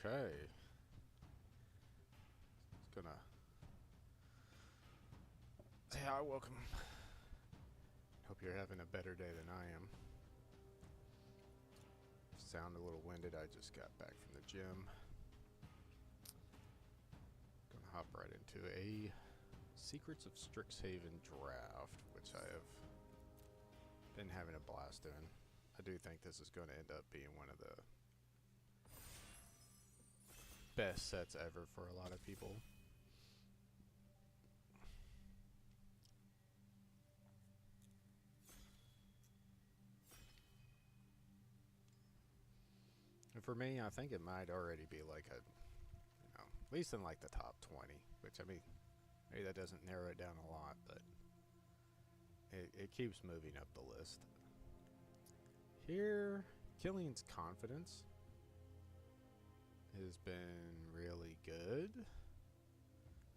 Okay. It's gonna say hi, welcome. Hope you're having a better day than I am. Sound a little winded, I just got back from the gym. Gonna hop right into a Secrets of Strixhaven draft, which I have been having a blast doing. I do think this is going to end up being one of the best sets ever for a lot of people. And for me, I think it might already be like a, at least in like the top 20, which I mean, maybe that doesn't narrow it down a lot, but it keeps moving up the list. Here, Killian's Confidence has been really good.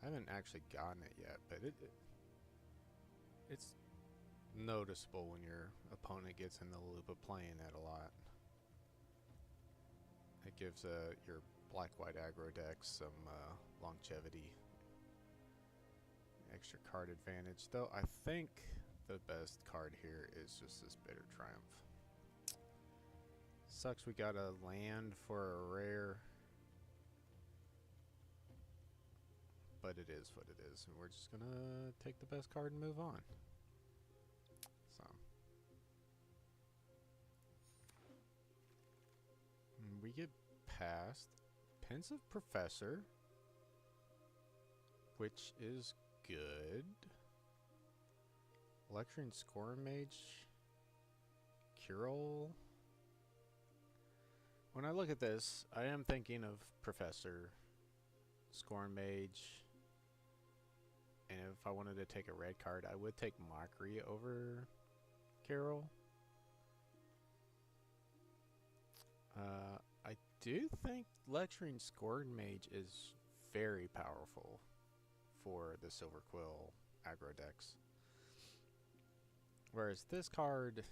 I haven't actually gotten it yet, but it's noticeable when your opponent gets in the loop of playing it a lot. It gives your black-white aggro decks some longevity, extra card advantage. Though I think the best card here is just this Bitter Triumph. Sucks we got a land for a rare, but it is what it is, and we're just gonna take the best card and move on. So we get past Pensive Professor, which is good. Lecturing Scorn Mage, Curel. When I look at this, I am thinking of Professor, Scorn Mage, and if I wanted to take a red card, I would take Mockery over Carol. I do think Lecturing Scorn Mage is very powerful for the Silver Quill aggro decks. Whereas this card,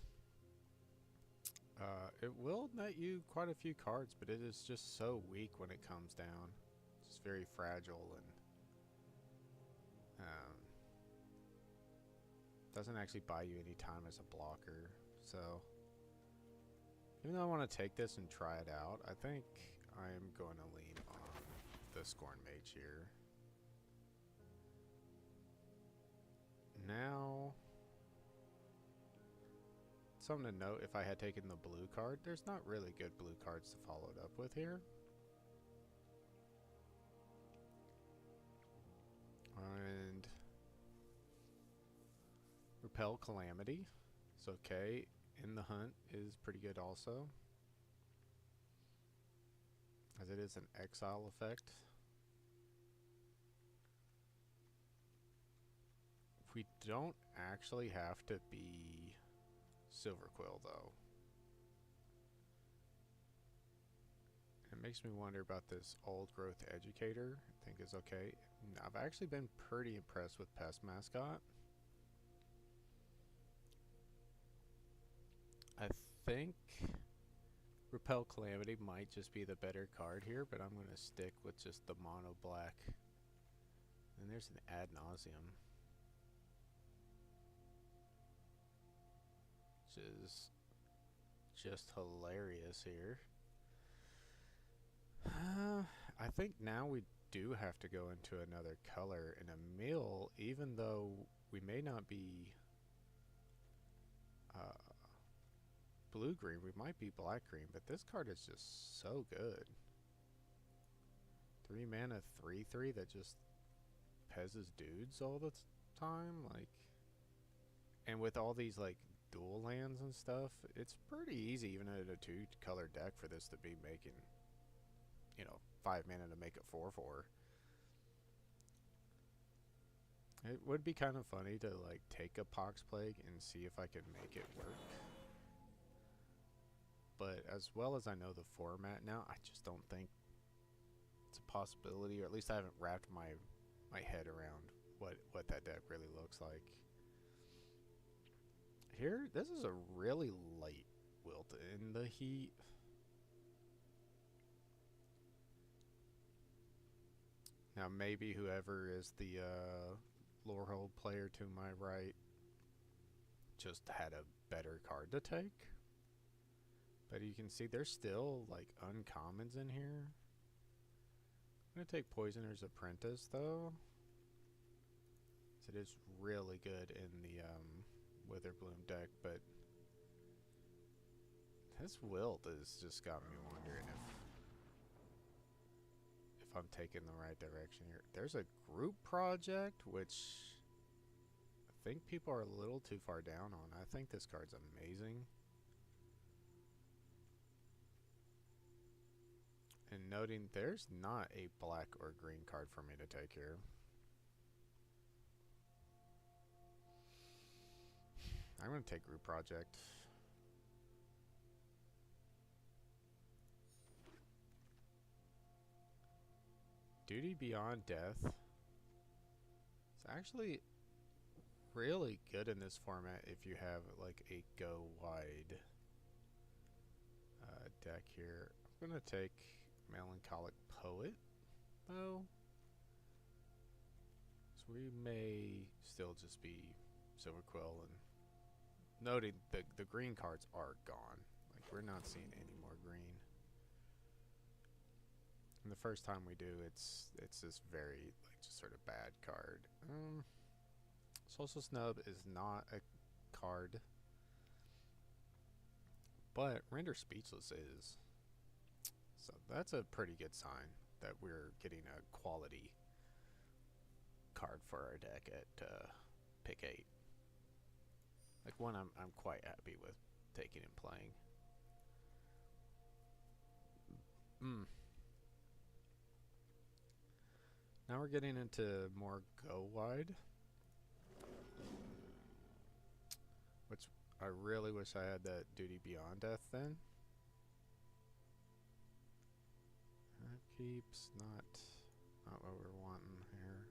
it will net you quite a few cards, but it is just so weak when it comes down. It's very fragile and doesn't actually buy you any time as a blocker. So even though I want to take this and try it out, I think I'm going to lean on the Scorn Mage here. Now, something to note, if I had taken the blue card, there's not really good blue cards to follow it up with here. And Repel Calamity is okay. In the Hunt is pretty good also, as it is an exile effect. We don't actually have to be Silver Quill though. It makes me wonder about this Old Growth Educator. I think is okay. I've actually been pretty impressed with Pest Mascot. I think Repel Calamity might just be the better card here, but I'm going to stick with just the mono black. And there's an Ad Nauseam, which is just hilarious here. I think now we do have to go into another color in a mill, even though we may not be blue-green, we might be black-green, but this card is just so good. 3 mana, 3/3 that just pezzes dudes all the time, like, and with all these like dual lands and stuff, it's pretty easy even at a 2-color deck for this to be making, 5 mana to make it 4/4. It would be kind of funny to like take a Pox Plague and see if I could make it work. But as well as I know the format now, I just don't think it's a possibility, or at least I haven't wrapped my head around what that deck really looks like. Here, this is a really light wilt in the heat. Now maybe whoever is the Lorehold player to my right just had a better card to take. But you can see there's still like uncommons in here. I'm going to take Poisoner's Apprentice though. It is really good in the Witherbloom deck, but this Wilt has just got me wondering if I'm taking the right direction here. There's a group project, which I think people are a little too far down on. I think this card's amazing. And noting there's not a black or green card for me to take here. I'm going to take Group Project. Duty Beyond Death is actually really good in this format if you have like a go wide deck here. I'm going to take Melancholic Poet though. So we may still just be Silver Quill, and noting the green cards are gone. Like we're not seeing any more green. And the first time we do, it's this very like just sort of bad card. Social Snub is not a card, but Render Speechless is. So that's a pretty good sign that we're getting a quality card for our deck at pick 8. Like one I'm quite happy with taking and playing. Now we're getting into more go wide, which I really wish I had that Duty Beyond Death then. Keeps not what we're wanting here.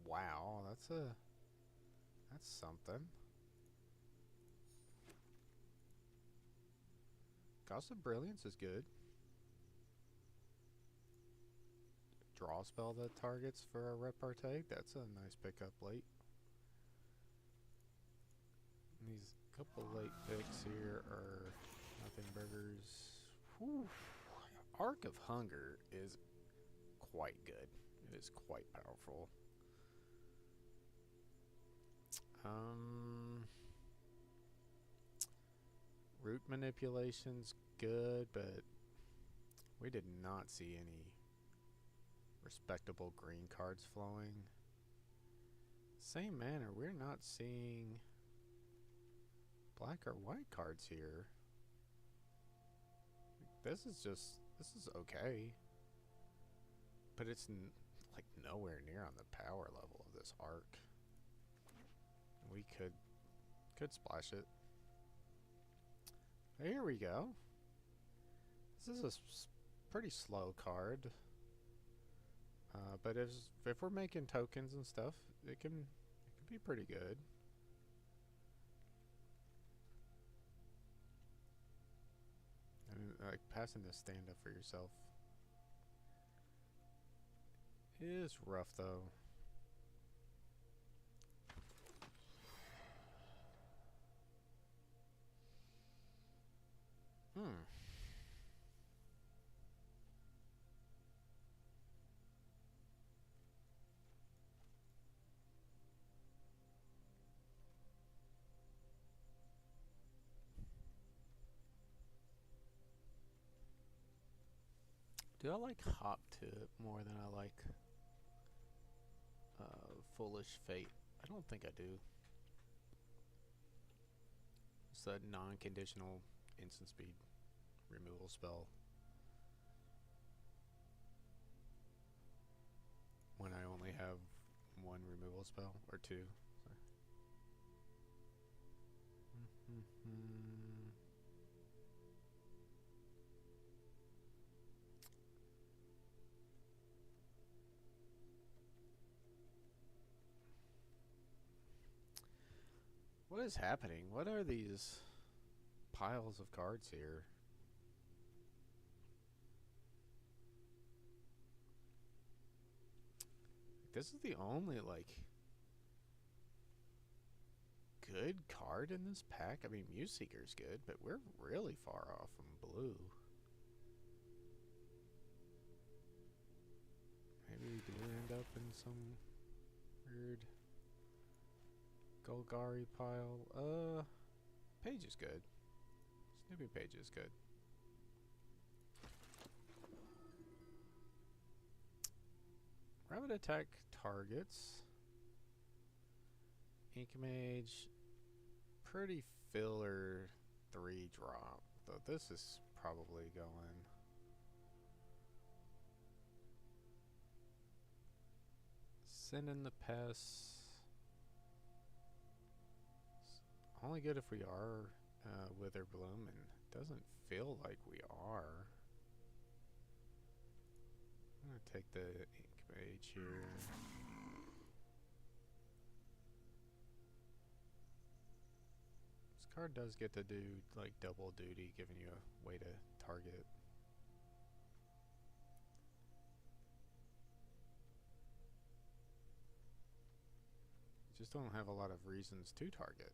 Wow, that's something. Gossip Brilliance is good. Draw spell that targets for a repartee. That's a nice pickup late. These couple late picks here are Nothing Burgers. Whew. Arc of Hunger is quite good. It is quite powerful. Root Manipulation's good, but we did not see any respectable green cards flowing. Same manner, we're not seeing black or white cards here. This is okay, but it's like nowhere near on the power level of this arc. We could splash it. Here we go. This is a pretty slow card, but if we're making tokens and stuff, it can be pretty good. And like passing this stand up for yourself is rough though. Do I like Hop Tip more than I like Foolish Fate? I don't think I do. It's a non-conditional instant speed removal spell. When I only have one removal spell, or two. Sorry. What is happening? What are these piles of cards here? This is the only, like, good card in this pack. I mean, Museeker's good, but we're really far off from blue. Maybe we do end up in some weird Golgari pile. Page is good. Snoopy Page is good. Rabbit attack targets. Ink Mage. Pretty filler 3-drop. Though this is probably going. Send in the pests. Only good if we are Witherbloom, and doesn't feel like we are. I'm gonna take the Ink Mage here. This card does get to do like double duty, giving you a way to target. You just don't have a lot of reasons to target.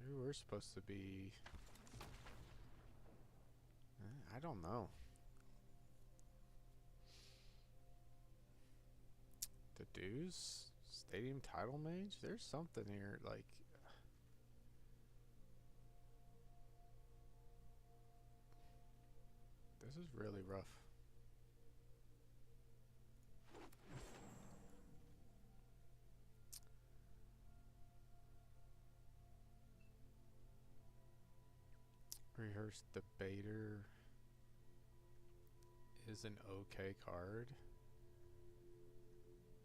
Maybe we're supposed to be... I don't know. The Dues? Stadium Title Mage? There's something here, like... This is really rough. Rehearsed Debater is an okay card,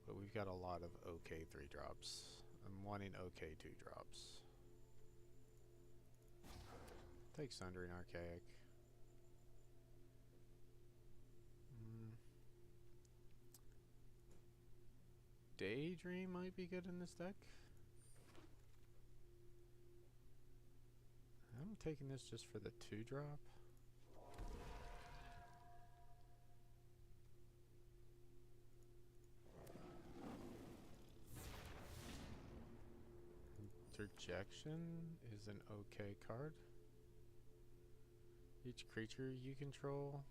but we've got a lot of okay 3-drops. I'm wanting okay 2-drops. Take Sundering Archaic. Daydream might be good in this deck. I'm taking this just for the 2-drop. Interjection is an okay card. Each creature you control.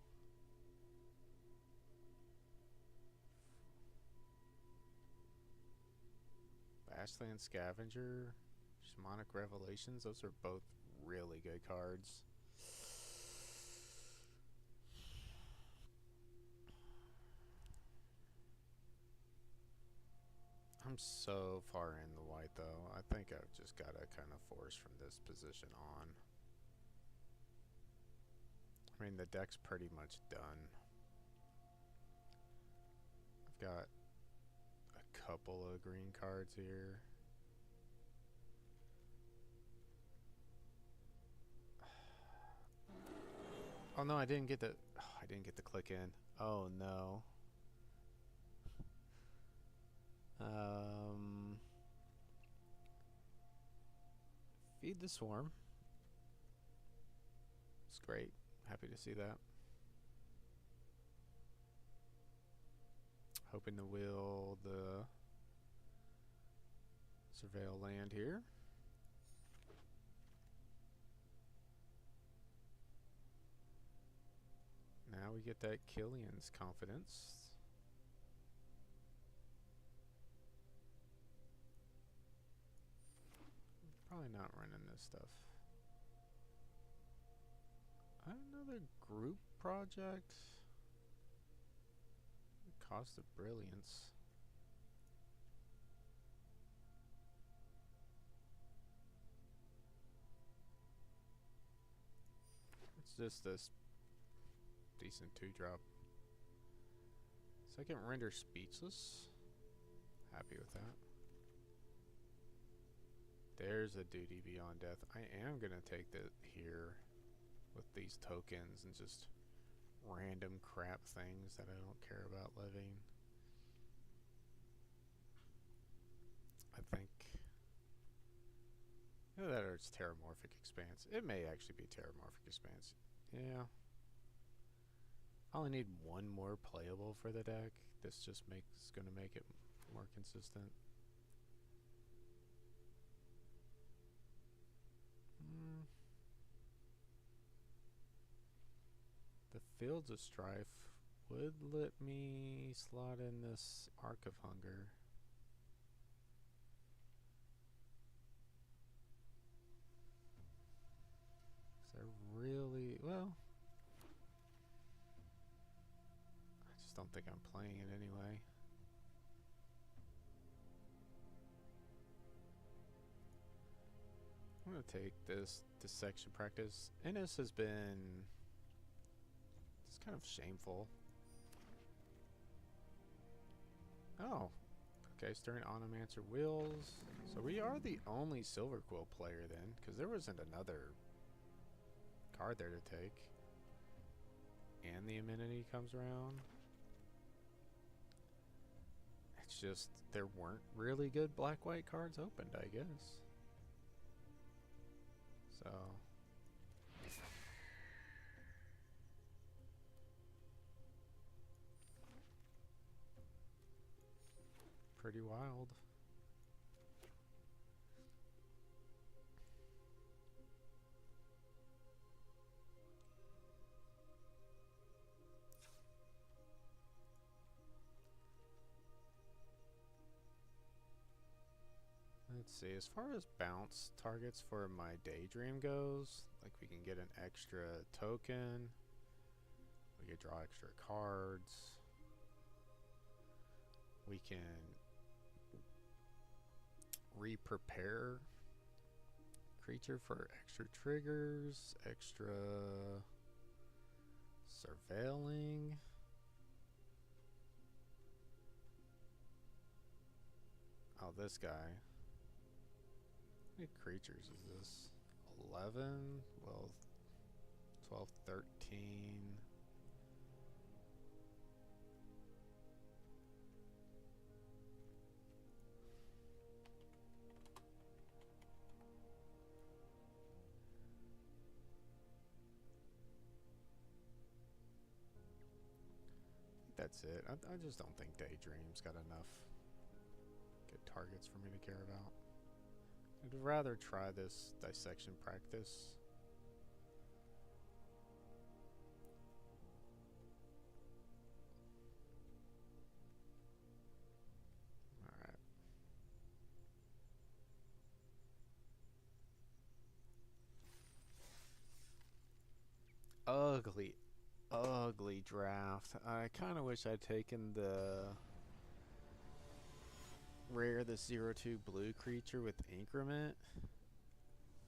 Ashland Scavenger, Shamanic Revelations, those are both really good cards. I'm so far in the white though. I think I've just got to kind of force from this position on. I mean, the deck's pretty much done. I've got a couple of green cards here. Oh no, I didn't get the click in. Oh no. Feed the Swarm. It's great. Happy to see that. Hoping to wheel the Surveil land here. Now we get that Killian's Confidence. Probably not running this stuff. Another group project. Cost of Brilliance. It's just this decent 2-drop. Second Render Speechless. Happy with that. There's a Duty Beyond Death. I am going to take that here with these tokens and just random crap things that I don't care about living. I think either that or it's Terramorphic Expanse. It may actually be Terramorphic Expanse. Yeah. I only need one more playable for the deck. This just makes going to make it more consistent. The Fields of Strife would let me slot in this Arc of Hunger. Is there really... well... I just don't think I'm playing it anyway. I'm going to take this dissection practice. Innis has been... it's kind of shameful. Oh. Okay, Stirring Onomancer Wheels. So we are the only Silver Quill player then, because there wasn't another card there to take. And the amenity comes around. It's just, there weren't really good black-white cards opened, I guess. So... pretty wild. Let's see, as far as bounce targets for my Daydream goes, like we can get an extra token, we can draw extra cards, we can re-prepare creature for extra triggers, extra surveilling. Oh, this guy. How many creatures is this? 11? Well, 12, 13. That's it. I just don't think Daydream's got enough good targets for me to care about. I'd rather try this dissection practice. Alright. Ugly draft. I kind of wish I'd taken the rare, the 0/2 blue creature with increment.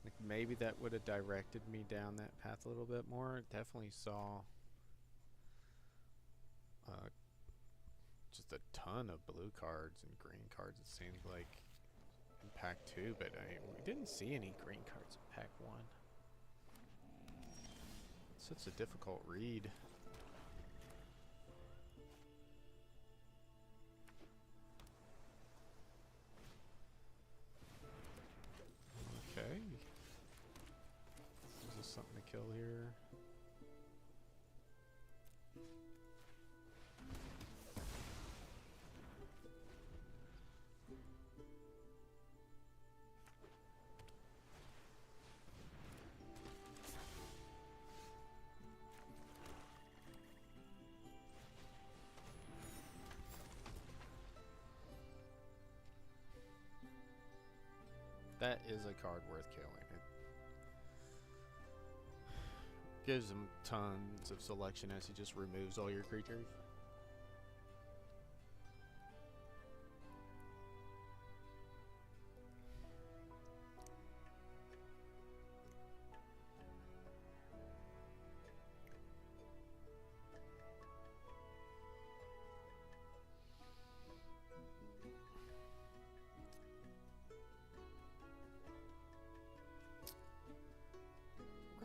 Like maybe that would have directed me down that path a little bit more. Definitely saw just a ton of blue cards and green cards, it seems like, in pack 2, but we didn't see any green cards in pack 1. It's such a difficult read. Okay. Is this something to kill here? That is a card worth killing. It gives him tons of selection as he just removes all your creatures.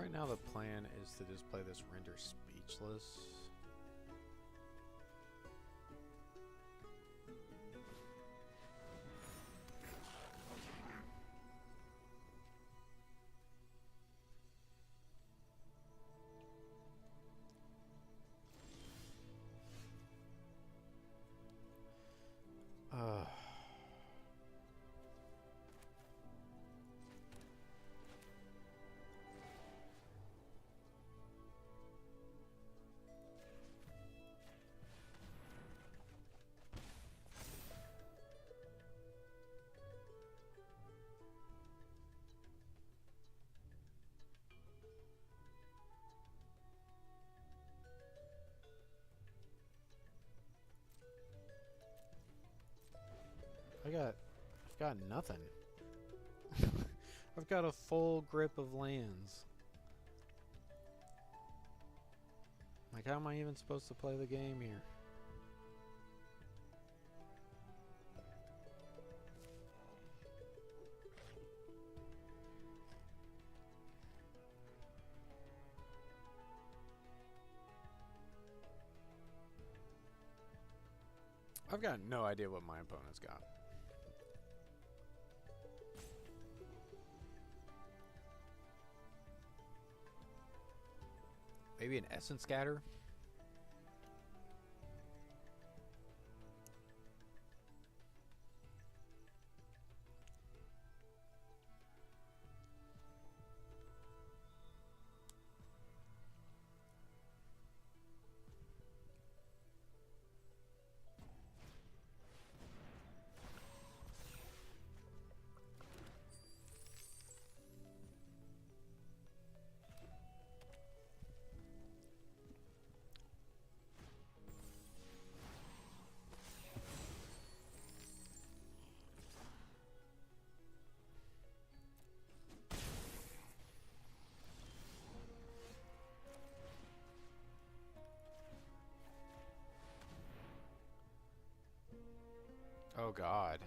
Right now the plan is to just play this render speechless. I've got nothing. I've got a full grip of lands. Like, how am I even supposed to play the game here? I've got no idea what my opponent's got. Maybe an Essence Scatter? Oh God.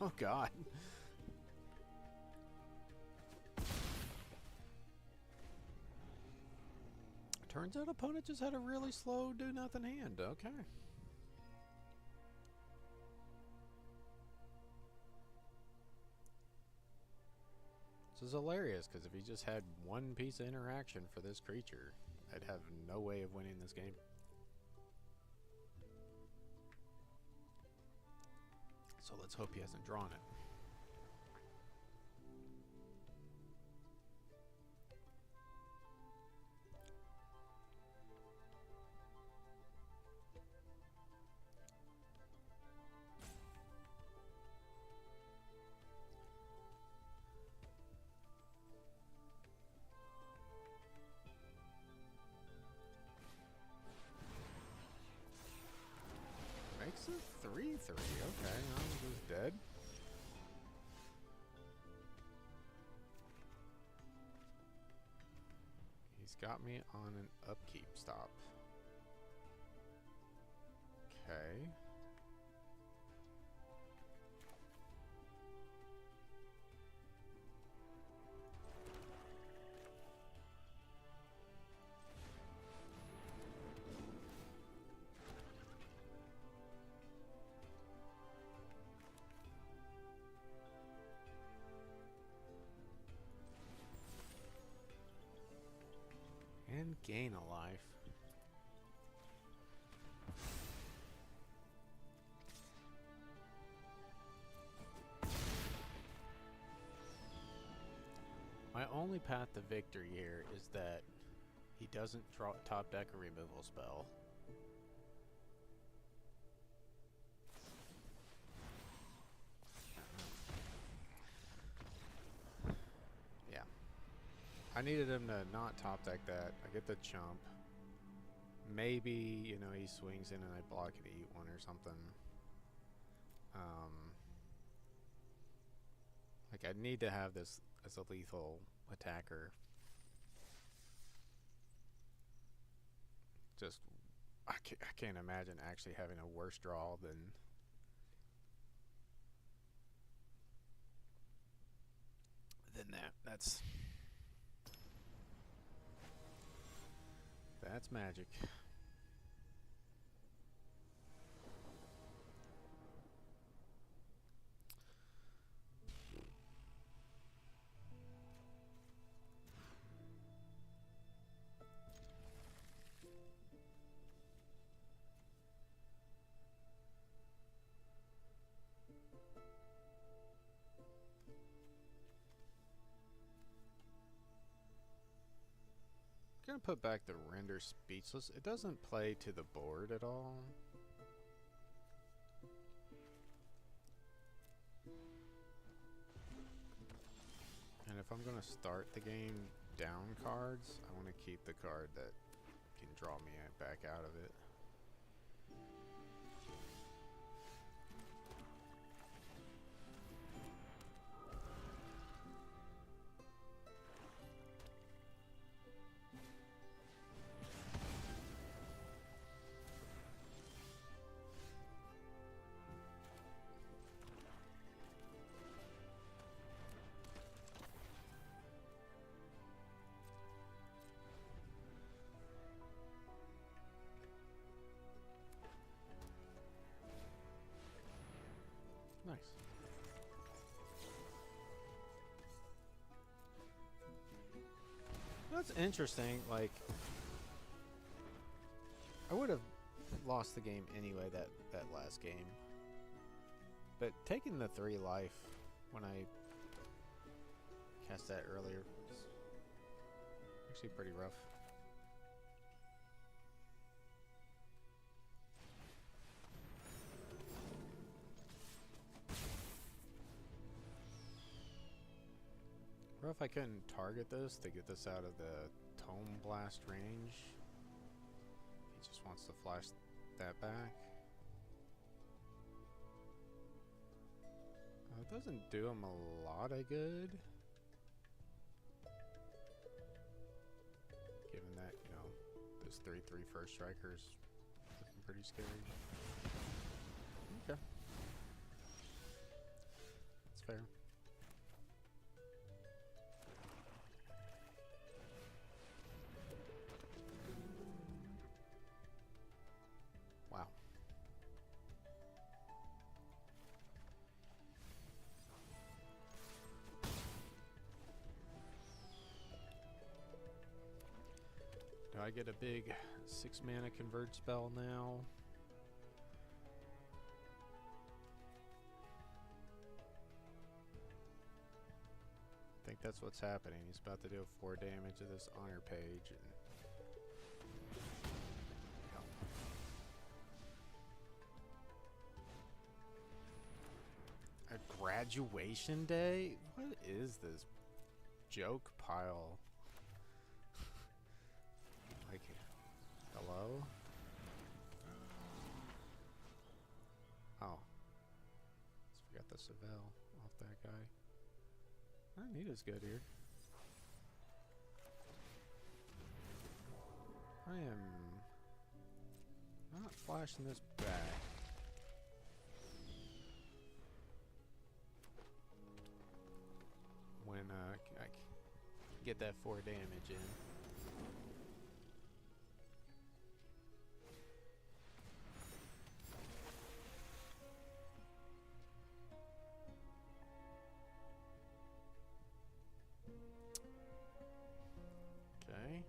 Oh God. Turns out opponent just had a really slow do nothing hand. Okay. This is hilarious because if he just had one piece of interaction for this creature, I'd have no way of winning this game. So let's hope he hasn't drawn it. Makes it 3-3. Okay, I'm just dead. He's got me on an upkeep stop. Okay. And gain a life. My only path to victory here is that he doesn't draw top deck a removal spell. Yeah. I needed him to not top deck that. I get the chump. Maybe, you know, he swings in and I block it to eat one or something. Like, I need to have this as a lethal attacker. just I can't imagine actually having a worse draw than that. That's magic. I'm gonna put back the render speechless. It doesn't play to the board at all. And if I'm gonna start the game down cards, I want to keep the card that can draw me back out of it. Nice. That's interesting. Like, I would have lost the game anyway that last game, but taking the 3 life when I cast that earlier was actually pretty rough. What if I couldn't target this to get this out of the Tome Blast range? He just wants to flash that back. It doesn't do him a lot of good. Given that, you know, this 3/3 first striker is looking pretty scary. Okay. That's fair. Wow. Do I get a big 6 mana convert spell now? I think that's what's happening. He's about to do 4 damage to this honor page. And a graduation day? What is this joke pile? Like, hello? Oh. Just forgot the Savell off that guy. Nita's good here. I am not flashing this back. When I get that 4 damage in. Okay.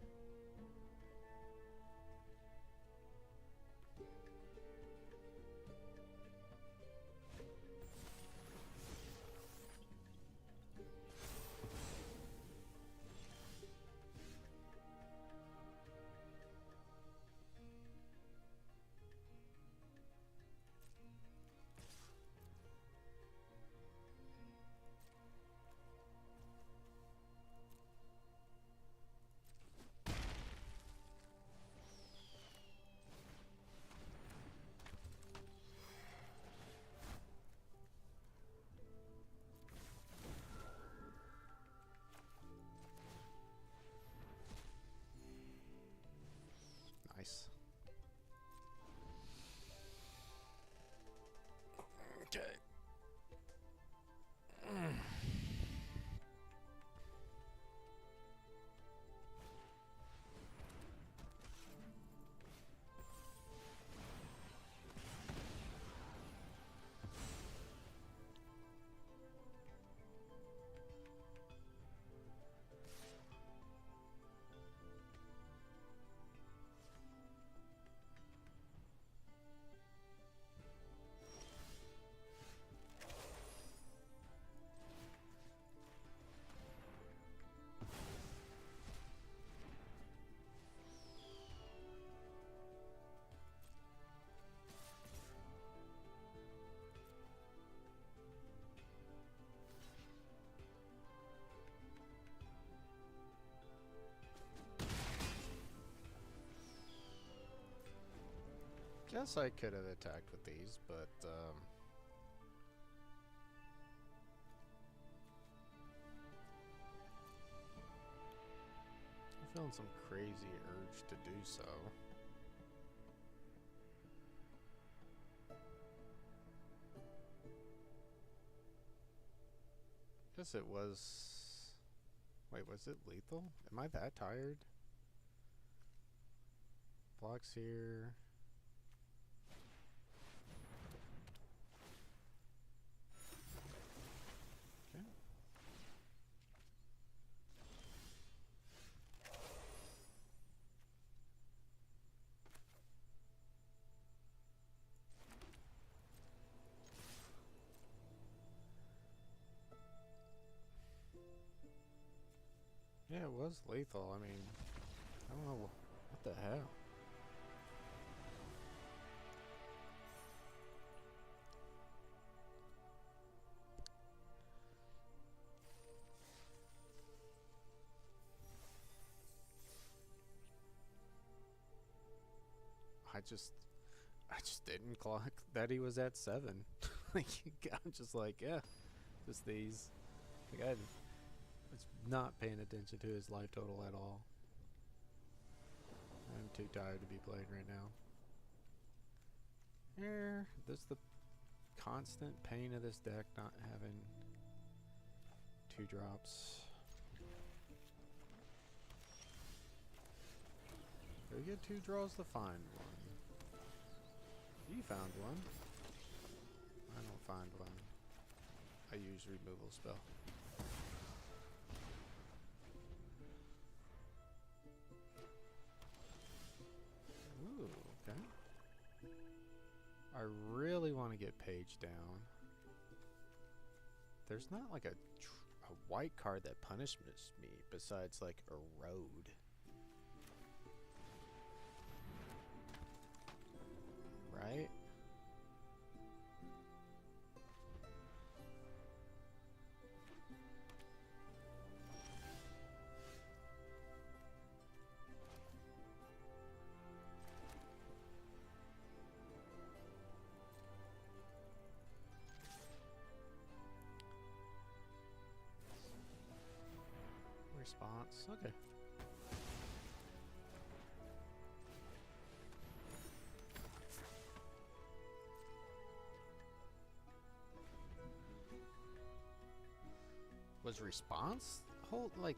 Guess I could have attacked with these, but I'm feeling some crazy urge to do so. Guess it was... Wait, was it lethal? Am I that tired? Blocks here. Okay. Yeah, it was lethal. I mean, I don't know what the hell. I just didn't clock that he was at 7. Like, I'm just like, yeah, just these. Like, I was not paying attention to his life total at all. I'm too tired to be playing right now. Here, this the constant pain of this deck not having 2 drops. We get 2 draws to find one. You found one. I don't find one. I use removal spell. Ooh, okay. I really want to get Page down. There's not like a white card that punishes me besides like Erode. Right? Response. Okay. Was response hold like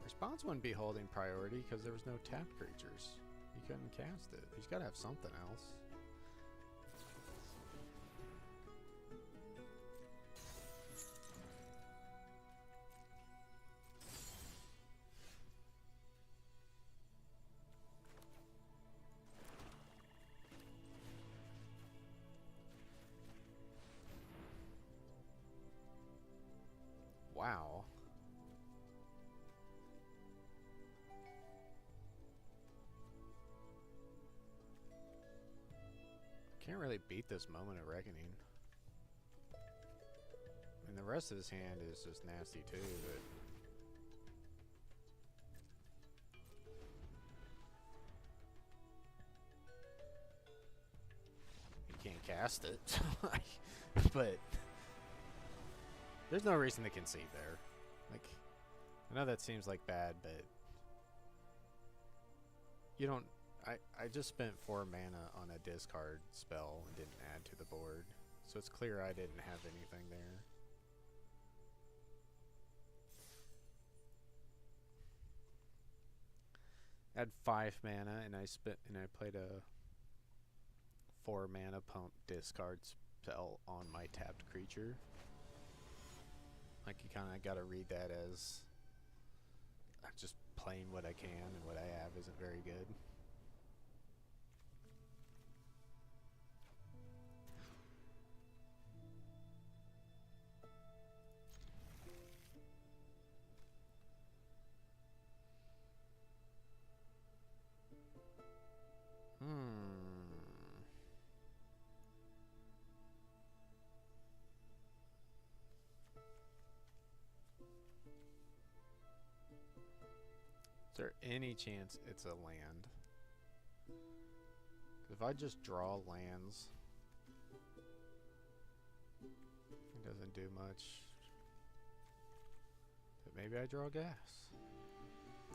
response wouldn't be holding priority because there was no tapped creatures. He couldn't cast it. He's got to have something else. Wow. Can't really beat this Moment of Reckoning. And the rest of his hand is just nasty too, but he can't cast it. But there's no reason to concede there. Like, I know that seems like bad, but you don't... I just spent 4 mana on a discard spell and didn't add to the board. So it's clear I didn't have anything there. I had 5 mana and I played a 4 mana pump discard spell on my tapped creature. Like, you kind of got to read that as I'm just playing what I can, and what I have isn't very good. Is there any chance it's a land? If I just draw lands, it doesn't do much. But maybe I draw gas.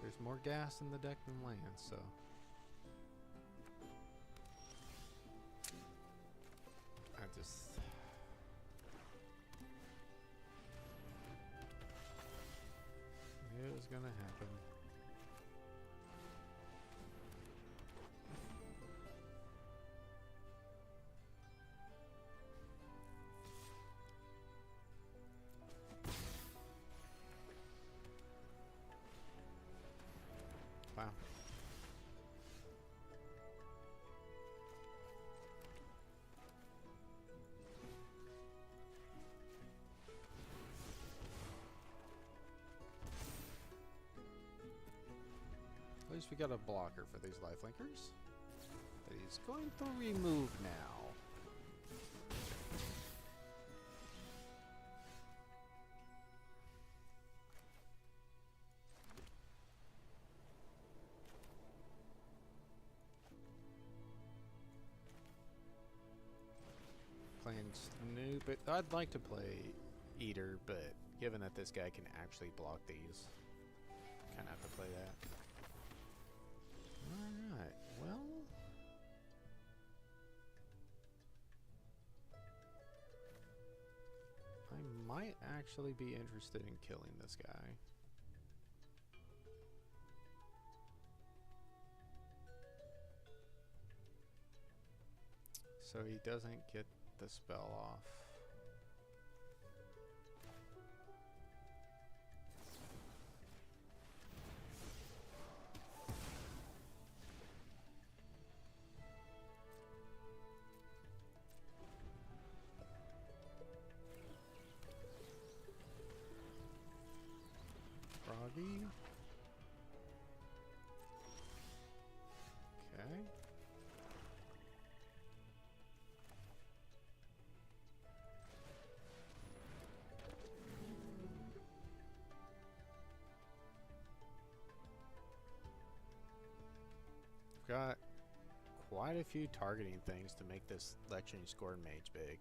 There's more gas in the deck than land, so. I just. Knew it was gonna happen. Wow. At least we got a blocker for these lifelinkers that he's going to remove now. Playing Snoop, but I'd like to play Eater, but given that this guy can actually block these, kind of have to play that. Alright, well. I might actually be interested in killing this guy. So he doesn't get the spell off. Froggy. Okay. Got quite a few targeting things to make this lecturing scorn mage big.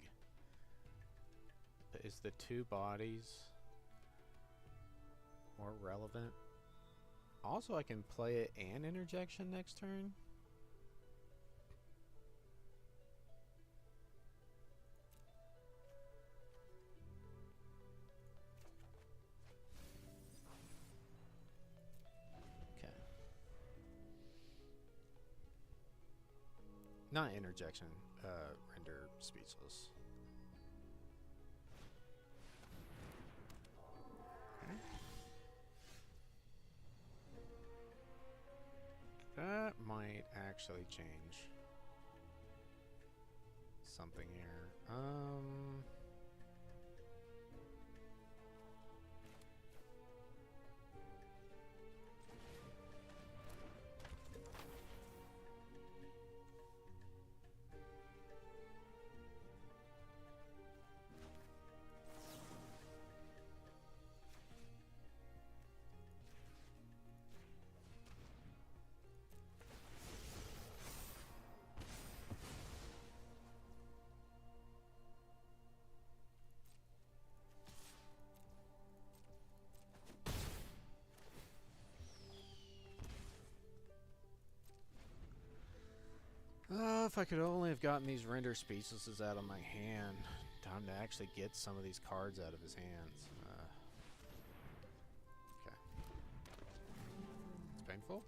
Is the 2 bodies more relevant? Also, I can play it and interjection next turn. Not interjection, render speechless. Okay. That might actually change something here. If I could only have gotten these render speechlesses out of my hand. Time to actually get some of these cards out of his hands. Okay. It's painful.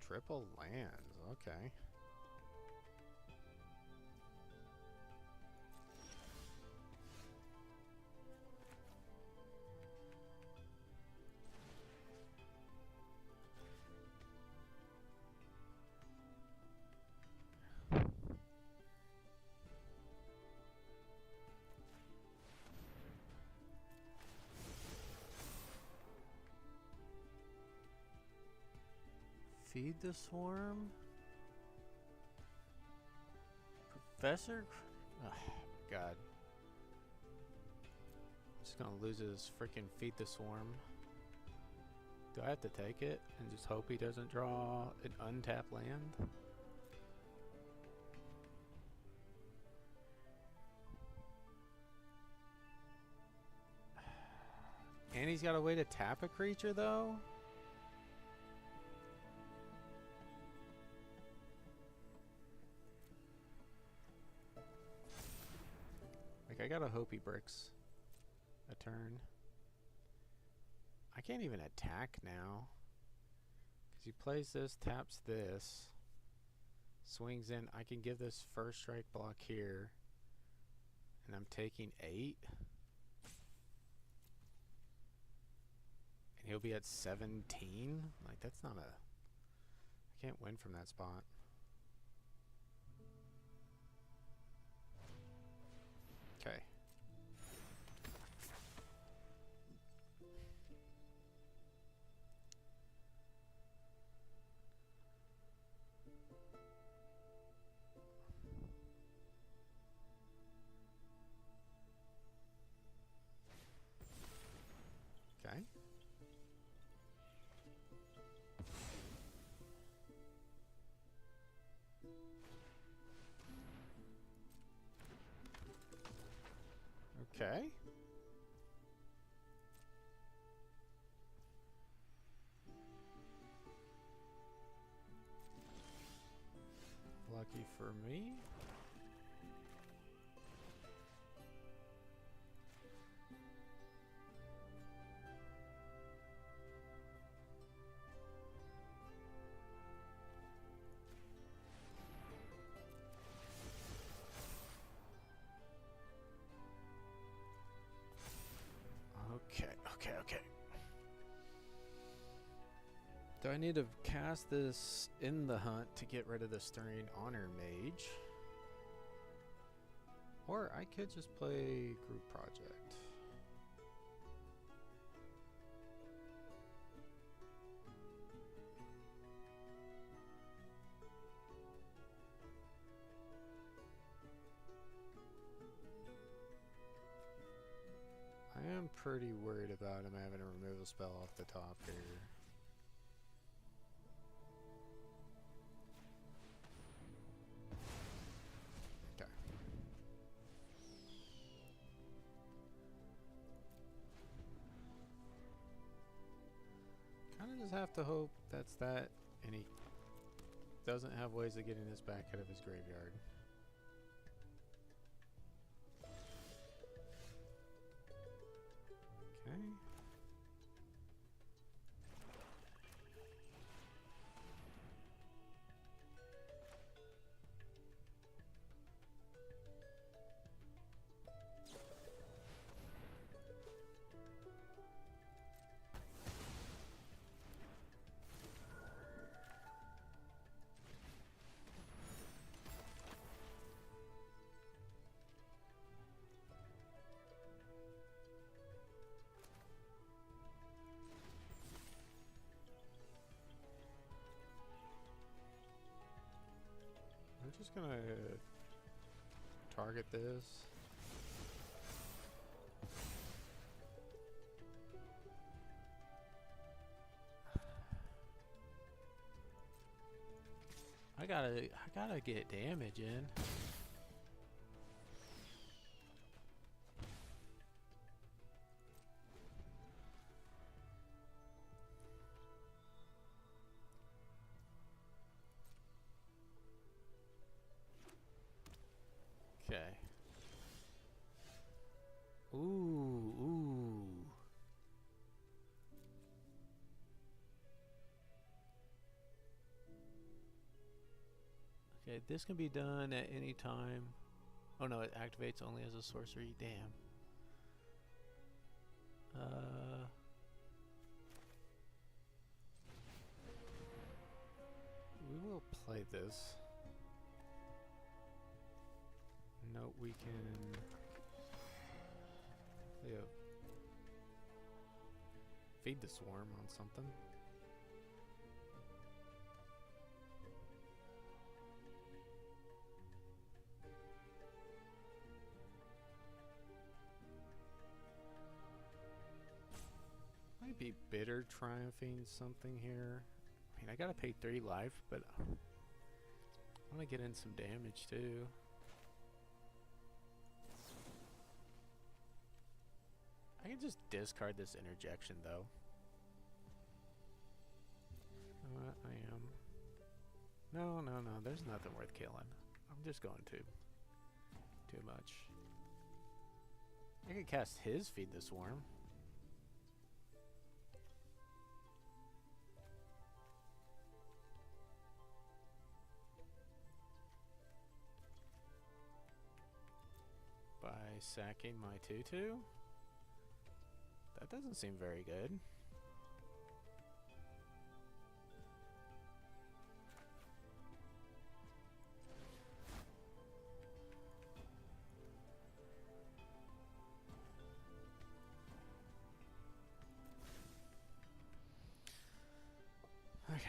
Triple lands, okay. Feed the swarm? Professor? Oh, God. Just gonna lose his freaking Feed the Swarm. Do I have to take it and just hope he doesn't draw an untapped land? And he's got a way to tap a creature though? Like, I gotta hope he bricks a turn. I can't even attack now. Because he plays this, taps this, swings in. I can give this first strike block here. And I'm taking 8. And he'll be at 17? Like, that's not a... I can't win from that spot. Okay. Okay. Okay. Lucky for me. Okay. Do I need to cast this in the hunt to get rid of the Stirring Honor Mage? Or I could just play Group Project. I am pretty worried about him having to remove a spell off the top here. Okay. Kind of just have to hope that's that, and he doesn't have ways of getting this back out of his graveyard. Okay. I'm just gonna target this. I gotta get damage in. Okay. Ooh. Okay, this can be done at any time. Oh no, it activates only as a sorcery. Damn. We will play this. Note we can play a Feed the Swarm on something. be bitter triumphing something here. I mean, I gotta pay 3 life, but I want to get in some damage too. I can just discard this interjection though. You know what? I am. No, no, no. There's nothing worth killing. I'm just going to. Too much. I could cast his Feed the Swarm. By sacking my 2/2? That doesn't seem very good. Okay.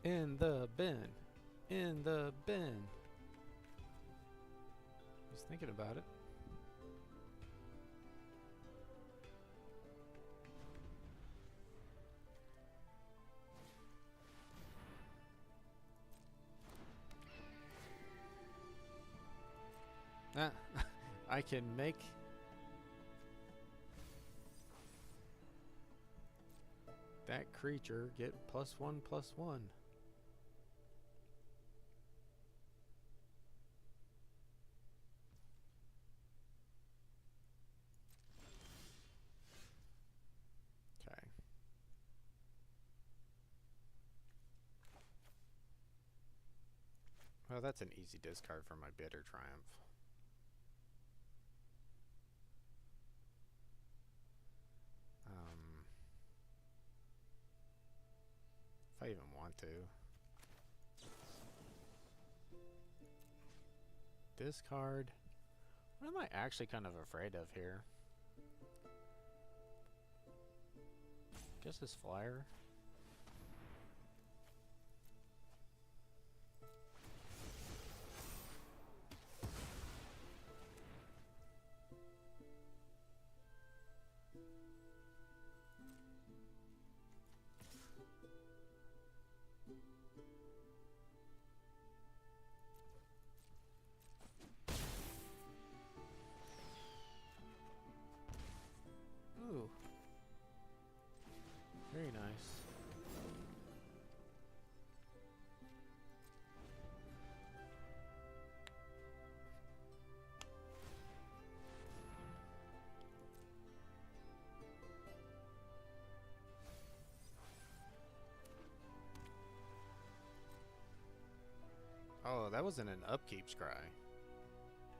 In the bin. In the bin. Just thinking about it. Ah, I can make that creature get +1/+1. Okay. Well, that's an easy discard for my Bitter Triumph. If I even want to. Discard. What am I actually kind of afraid of here? Guess this flyer. Ooh. Very nice. Oh, that wasn't an upkeep scry.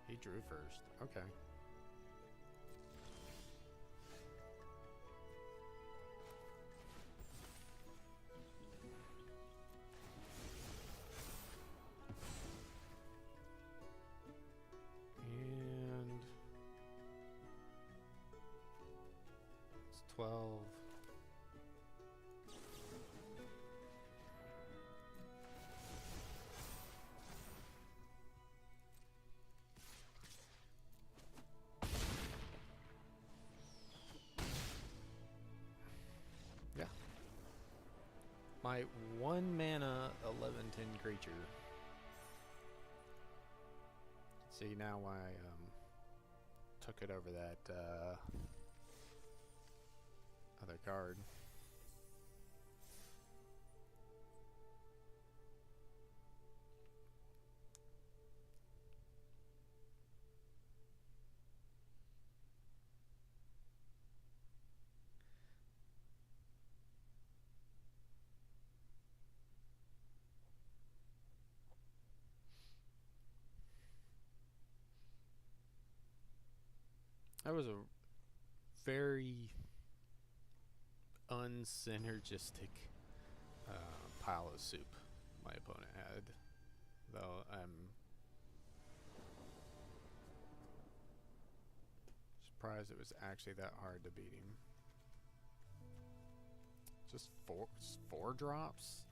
He drew first. Okay. And it's 12. Yeah. My 1 mana 11/10 creature. See now why I took it over that other card. That was a very unsynergistic pile of soup my opponent had. Though I'm surprised it was actually that hard to beat him. Just four drops?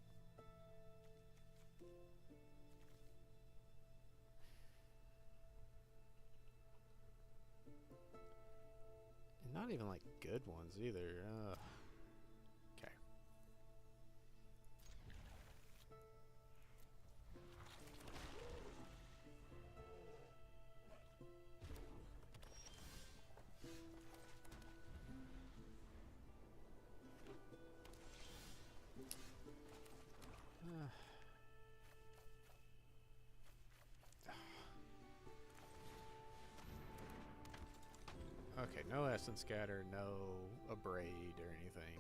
And not even like good ones either. Okay. Okay, no Essence Scatter, no Abrade or anything.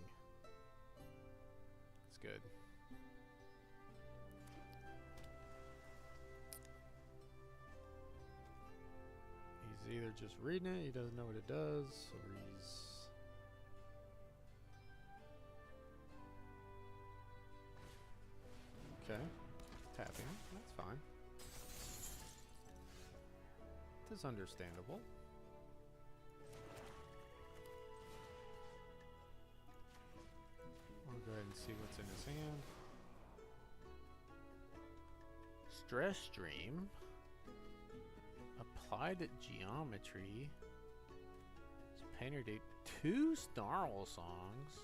It's good. He's either just reading it, he doesn't know what it does, or he's... Okay, tapping, that's fine. It is understandable. We'll go ahead and see what's in his hand. Stress Stream. Applied Geometry. It's Painter Date. 2 Snarl songs.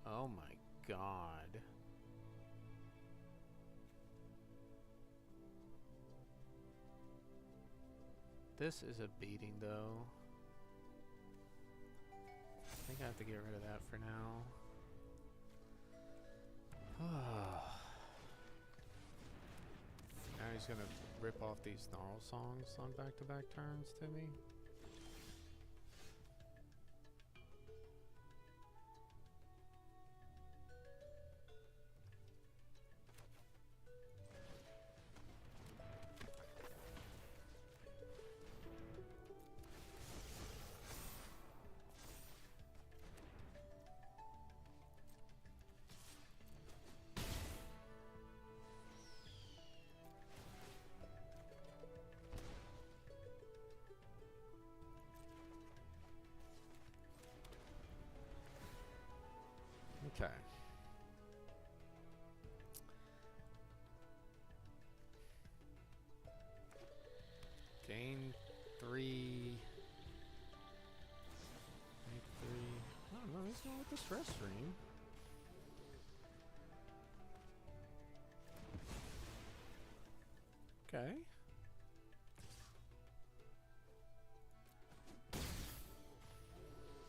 Oh my god. This is a beating though. I think I have to get rid of that for now. Now he's gonna rip off these Snarl songs on back-to-back turns to me. Okay. Gain 3. Make 3. I don't know, he's going with the stress stream. Okay.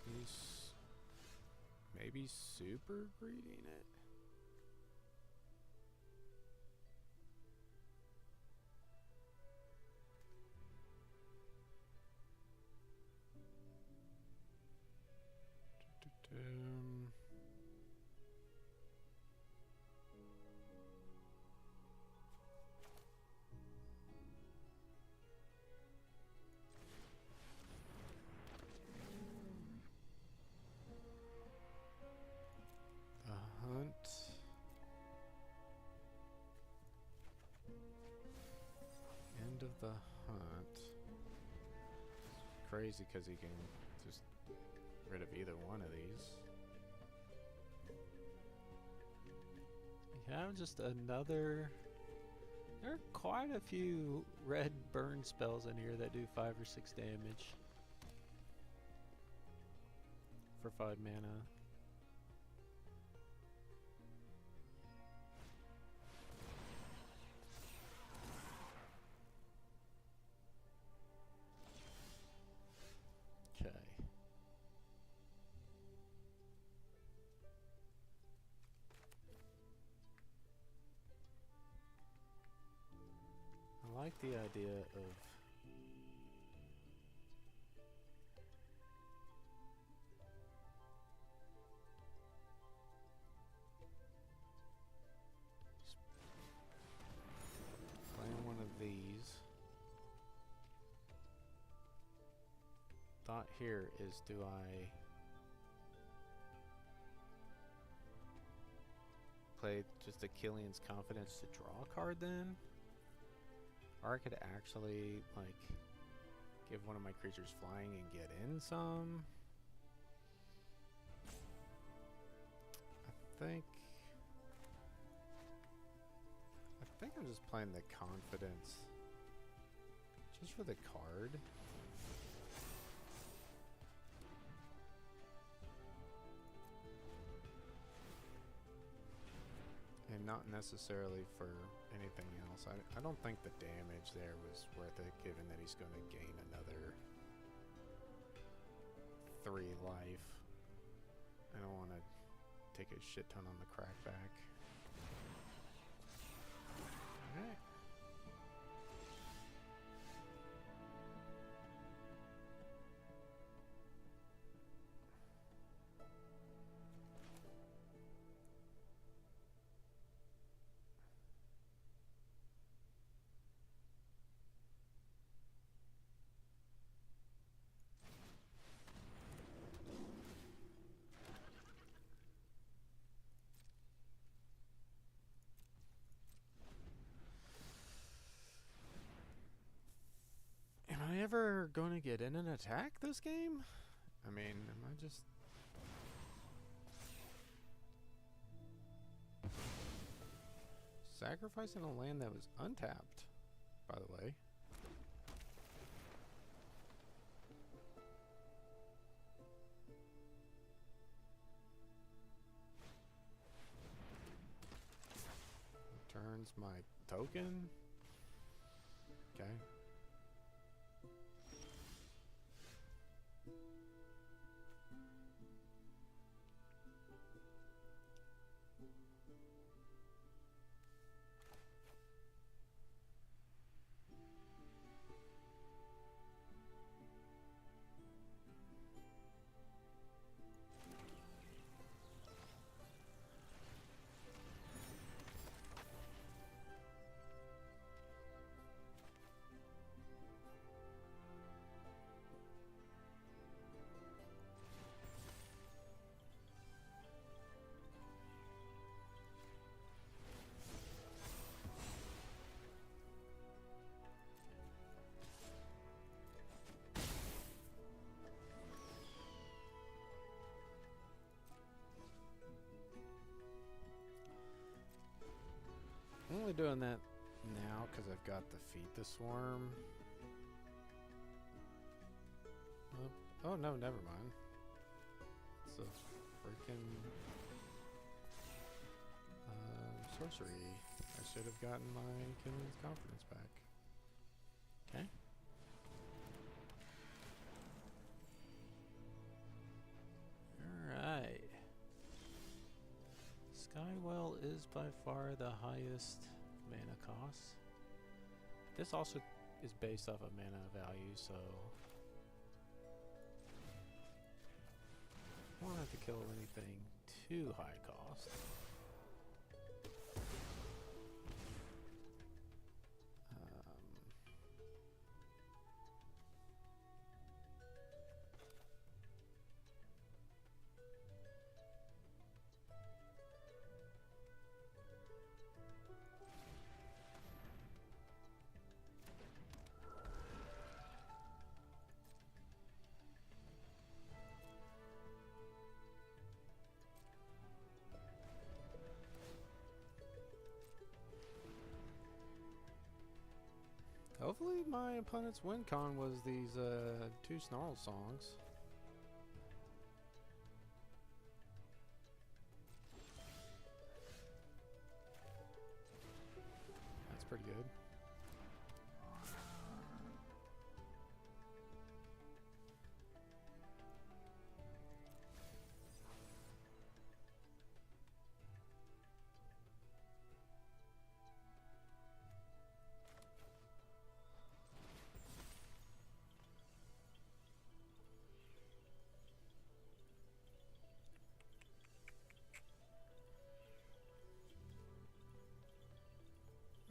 He's maybe super greeting it. Of the hunt. It's crazy because he can just get rid of either one of these. We have just another. There are quite a few red burn spells in here that do 5 or 6 damage for 5 mana. I like the idea of playing one of these. Thought here is, do I play just Achillean's Confidence to draw a card then. Or I could actually, like, give one of my creatures flying and get in some. I think I'm just playing the Confidence just for the card. And not necessarily for anything else. I don't think the damage there was worth it, given that he's going to gain another 3 life. I don't want to take a shit ton on the crackback. Alright. Am I ever going to get in an attack this game? I mean, am I just... sacrificing a land that was untapped, by the way. Returns my token. Okay. I'm only doing that now because I've got the Feed the Swarm. Oh no, never mind. It's a freaking sorcery. I should have gotten my Achillean's Confidence back. Okay. Alright. Skywell is by far the highest mana cost. This also is based off of mana value, so I won't have to kill anything too high cost. Hopefully my opponent's win con was these 2 Snarl songs. That's pretty good.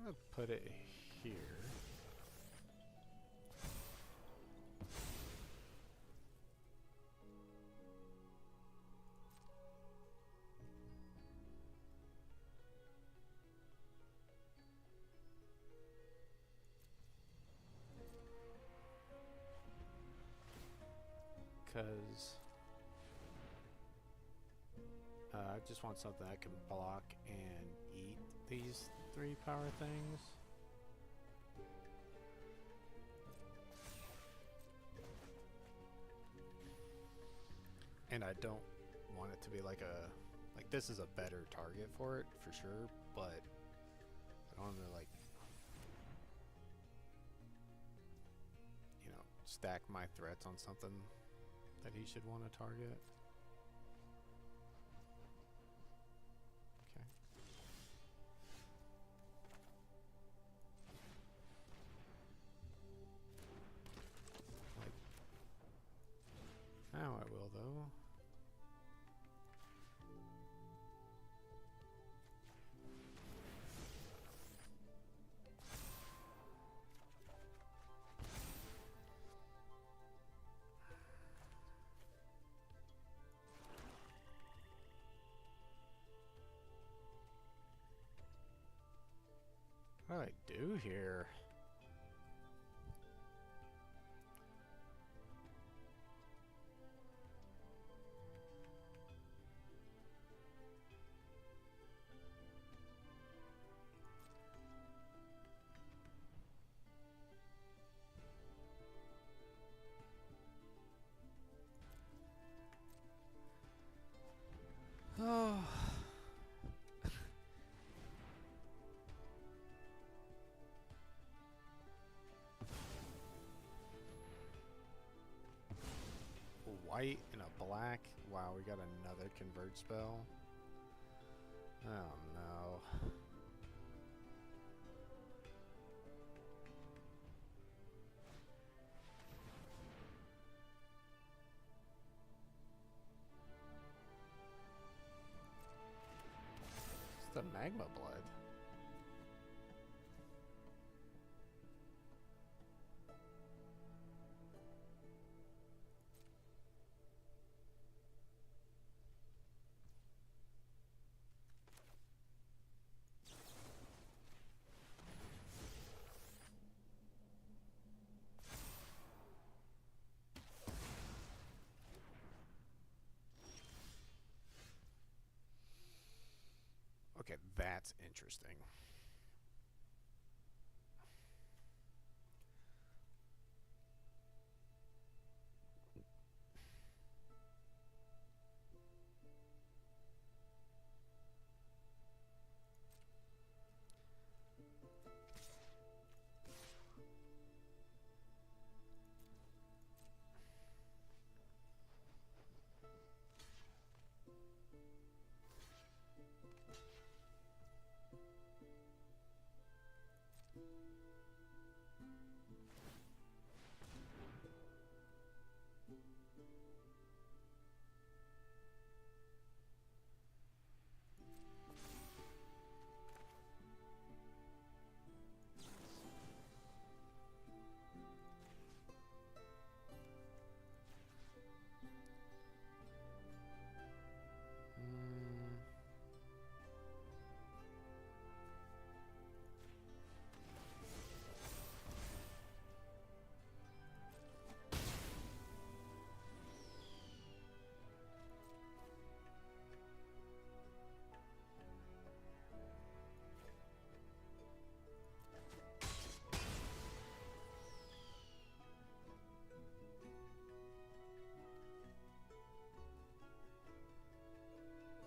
I'm gonna put it here. because I just want something that can block and eat these 3 power things. And I don't want it to be like this is a better target for it for sure, but I don't want to like, you know, stack my threats on something that he should want to target. Okay. Like, now I will though. What do I do here? Oh. White and a black. Wow, we got another convert spell. Oh no. It's the magma blood. Okay, that's interesting.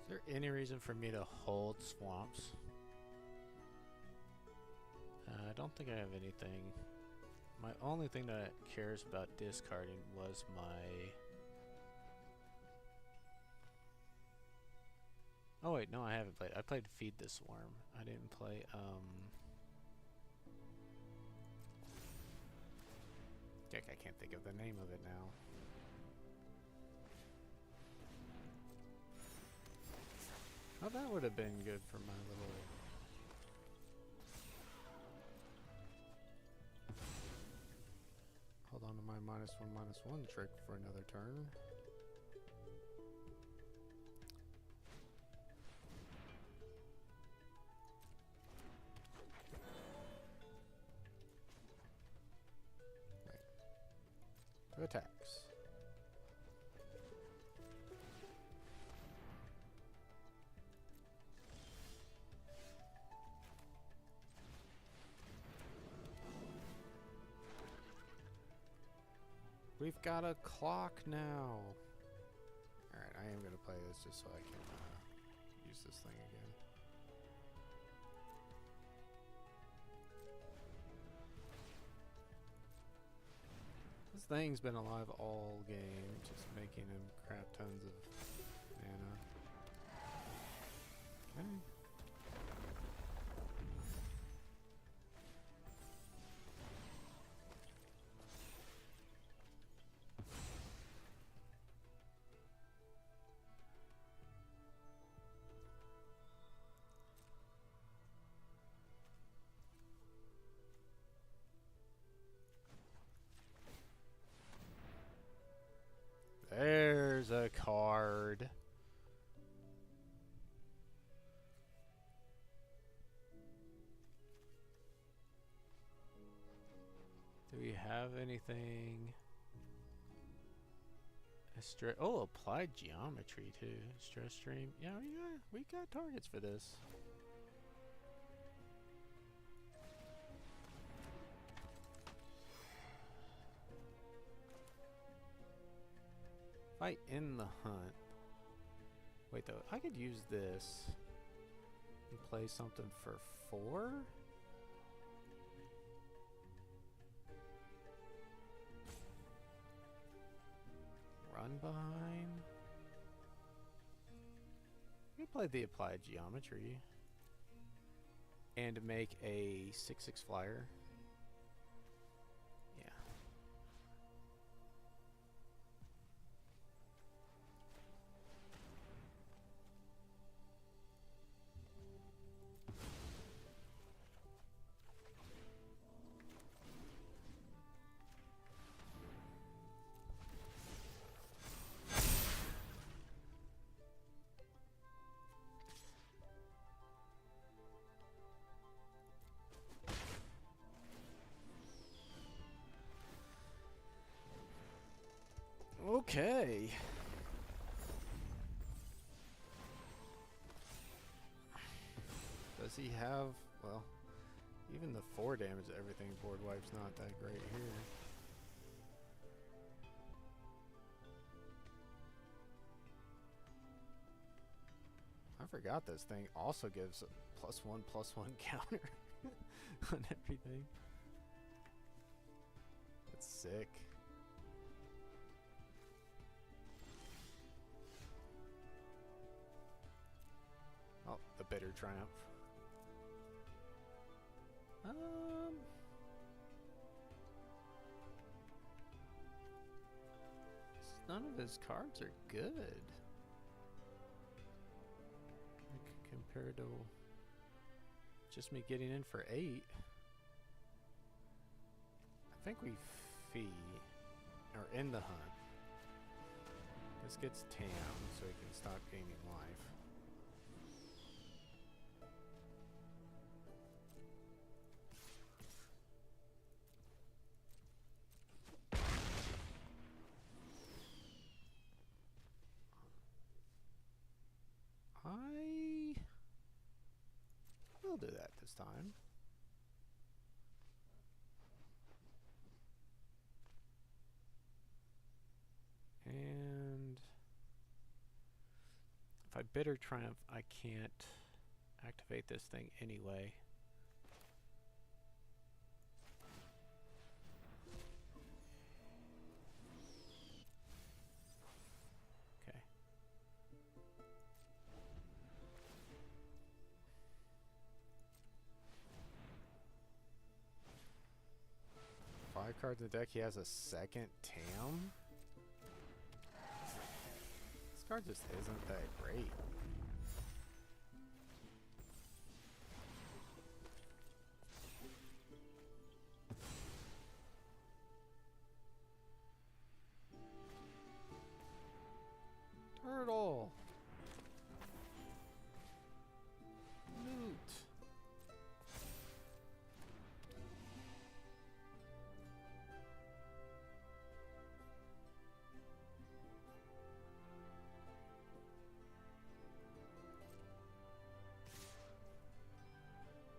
Is there any reason for me to hold swamps? I don't think I have anything. My only thing that cares about discarding was my... Oh wait, no, I haven't played. I played Feed the Swarm. I didn't play, Heck, I can't think of the name of it now. Oh, that would have been good for my little... Hold on to my -1/-1 trick for another turn. Right. 2 attacks. We've got a clock now. Alright, I am gonna play this just so I can use this thing again. This thing's been alive all game, just making him crap tons of mana. Okay. There's a card. Do we have anything? Oh, applied geometry too. Stress stream. Yeah, we got targets for this. Fight in the hunt. Wait though, I could use this and play something for 4? Run behind. We could play the applied geometry and make a 6/6 flyer. Okay. Does he have, well, even the 4 damage to everything board wipe's not that great here. I forgot this thing also gives a +1/+1 counter on everything. That's sick. Oh, the bitter triumph. None of his cards are good. Like, compared to just me getting in for 8. I think we fee, or in the hunt. This gets Tam, so he can stop gaining life. I will do that this time. And if I bitter triumph, I can't activate this thing anyway. Okay. 5 cards in the deck. He has a second Tam. This card just isn't that great. Turtle. Loot.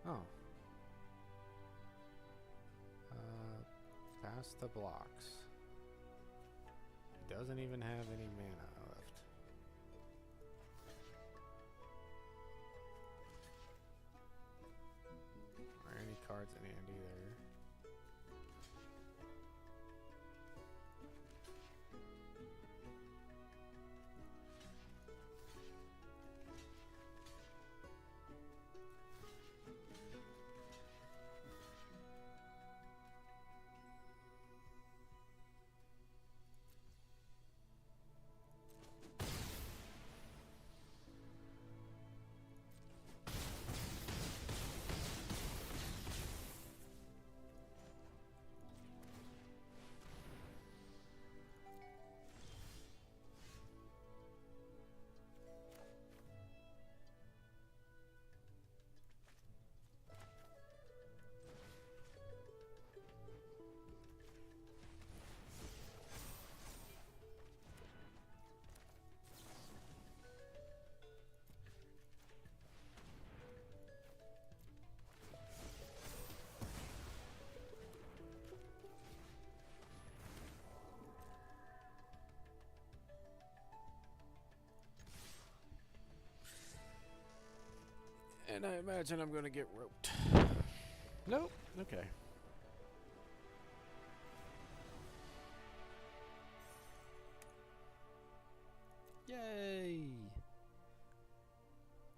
Oh. Pass the blocks. doesn't even have any mana left. Or any cards in hand either. And I imagine I'm gonna get roped. Nope. Okay. Yay!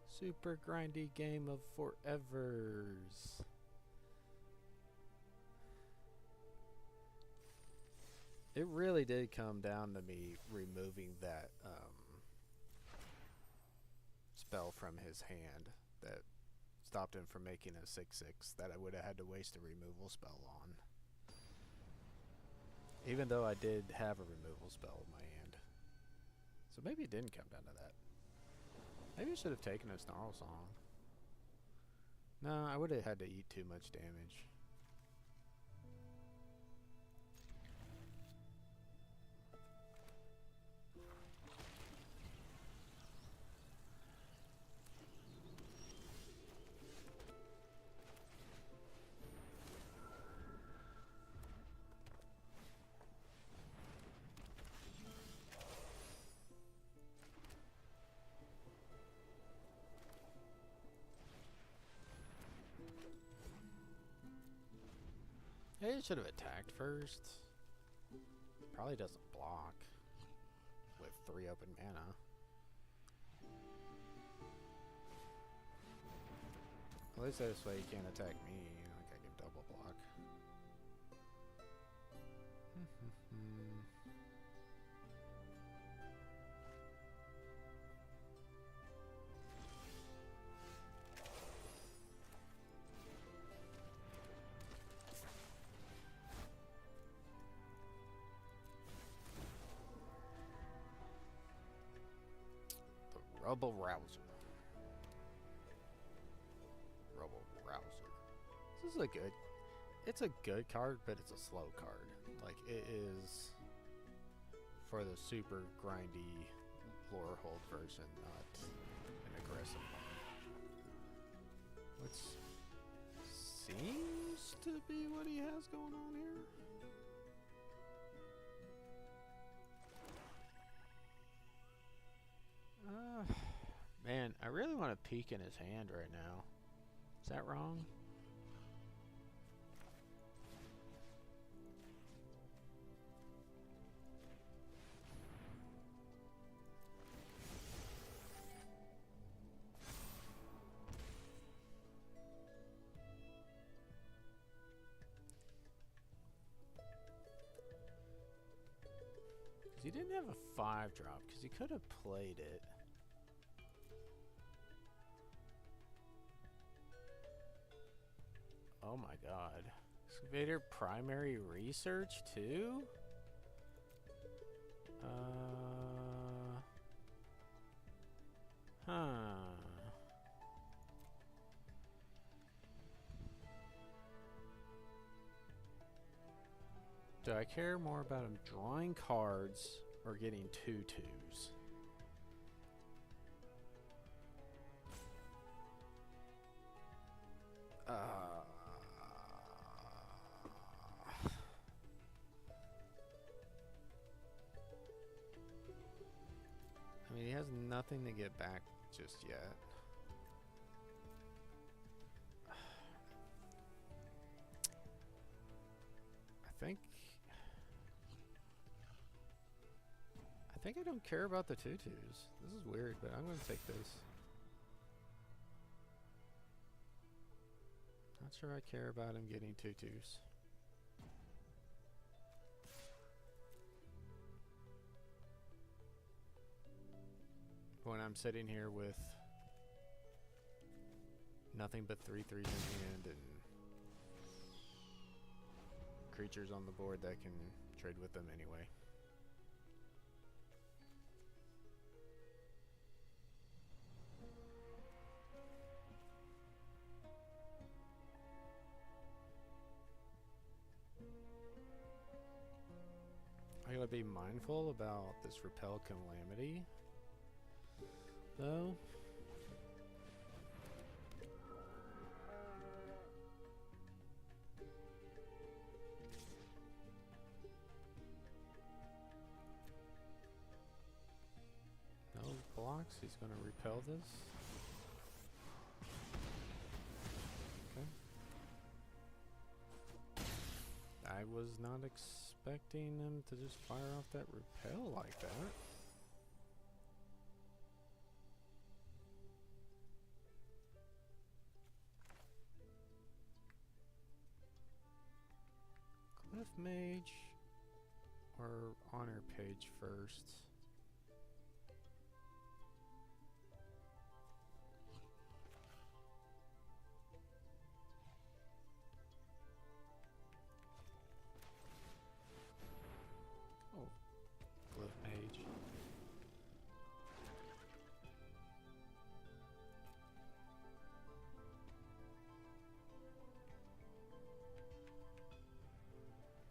Super grindy game of forevers. It really did come down to me removing that spell from his hand that stopped him from making a 6/6 that I would have had to waste a removal spell on. Even though I did have a removal spell in my hand. So maybe it didn't come down to that. Maybe I should have taken a Snarl Song. No, I would have had to eat too much damage. Maybe it should have attacked first. Probably doesn't block with 3 open mana. At least this way he can't attack me. Like I can double block. Rubble Rouser. Rubble Rouser. This is a good... It's a good card, but it's a slow card. Like, it is for the super grindy lore hold version, not an aggressive one. Which seems to be what he has going on here. Man, I really want to peek in his hand right now. Is that wrong? Because he didn't have a 5-drop, because he could have played it. Oh my god. Excavator primary research too? Huh. Do I care more about him drawing cards or getting 2 2s? nothing to get back just yet. I think I don't care about the tutus. This is weird, but I'm gonna take this. Not sure I care about him getting tutus. When I'm sitting here with nothing but 3/3s in hand and creatures on the board that can trade with them anyway. I gotta be mindful about this Repel Calamity, though. No blocks, he's gonna repel this. Okay. I was not expecting him to just fire off that repel like that. Cliff Mage or Honor Page first? Oh, Cliff Mage.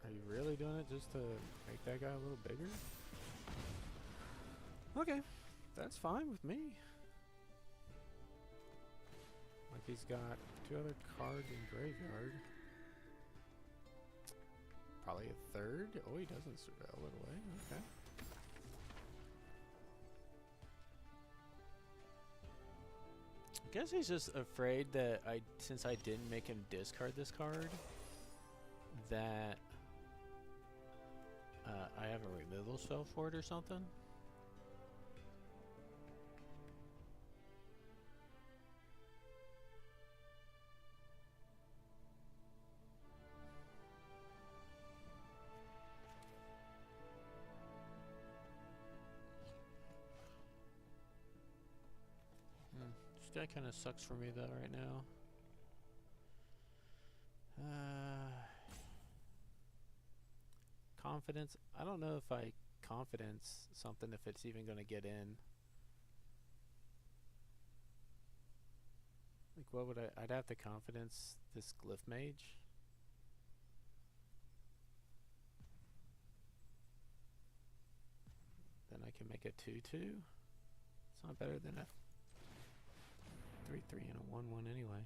Are you really doing it just to make that guy a little bigger? Okay, that's fine with me. Like he's got 2 other cards in graveyard. Probably a 3rd. Oh, he doesn't surveil it away. Okay. I guess he's just afraid that since I didn't make him discard this card, that I have a removal spell for it or something. This guy kind of sucks for me though right now. Confidence. I don't know if I confidence something if it's even going to get in. Like what would I'd have to confidence this Glyph Mage. Then I can make a 2/2. It's not better than a 3/3 and a 1/1 anyway.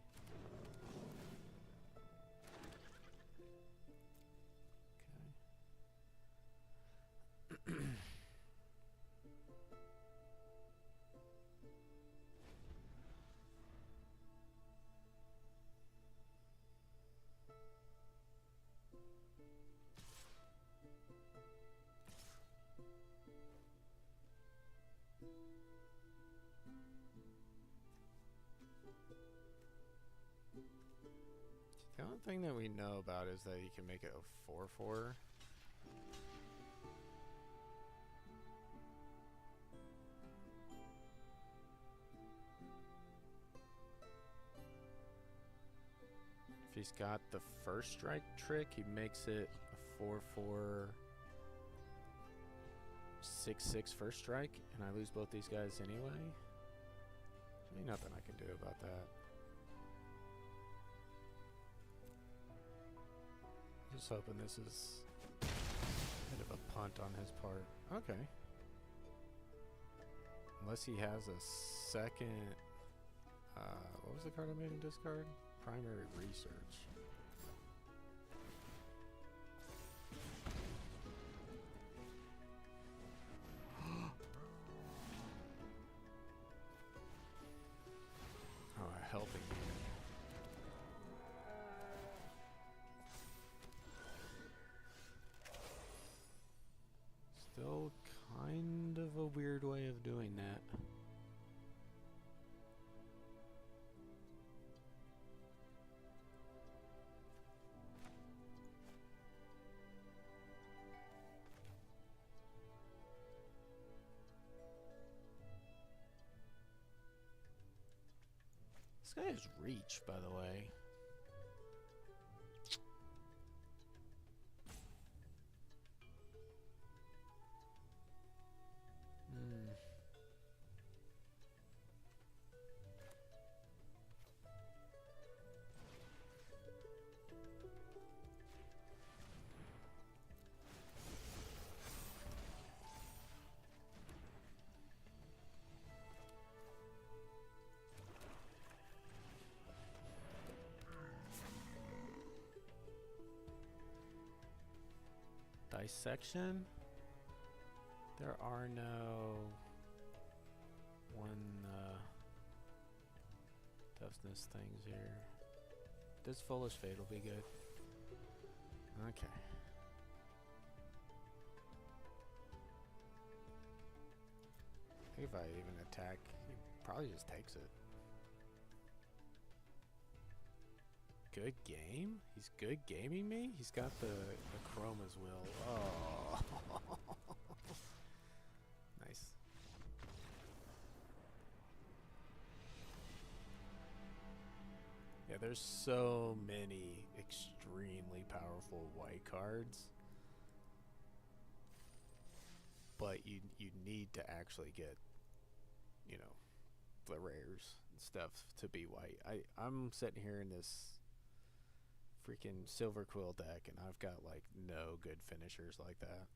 The only thing that we know about is that you can make it a 4/4. If he's got the first strike trick, he makes it a 4/4 6/6 first strike, and I lose both these guys anyway. There's really nothing I can do about that. Just hoping this is a bit of a punt on his part. Okay. Unless he has a second... what was the card I made him discard? Primary Research. This guy has reach, by the way. Dissection? There are no toughness things here. This Foolish Fate will be good. Okay. I think if I even attack, he probably just takes it. Good game? He's good gaming me? He's got the Chroma's Will. Oh. Nice. Yeah, there's so many extremely powerful white cards. But you need to actually get, you know, the rares and stuff to be white. I'm sitting here in this freaking Silver Quill deck, and I've got like no good finishers like that.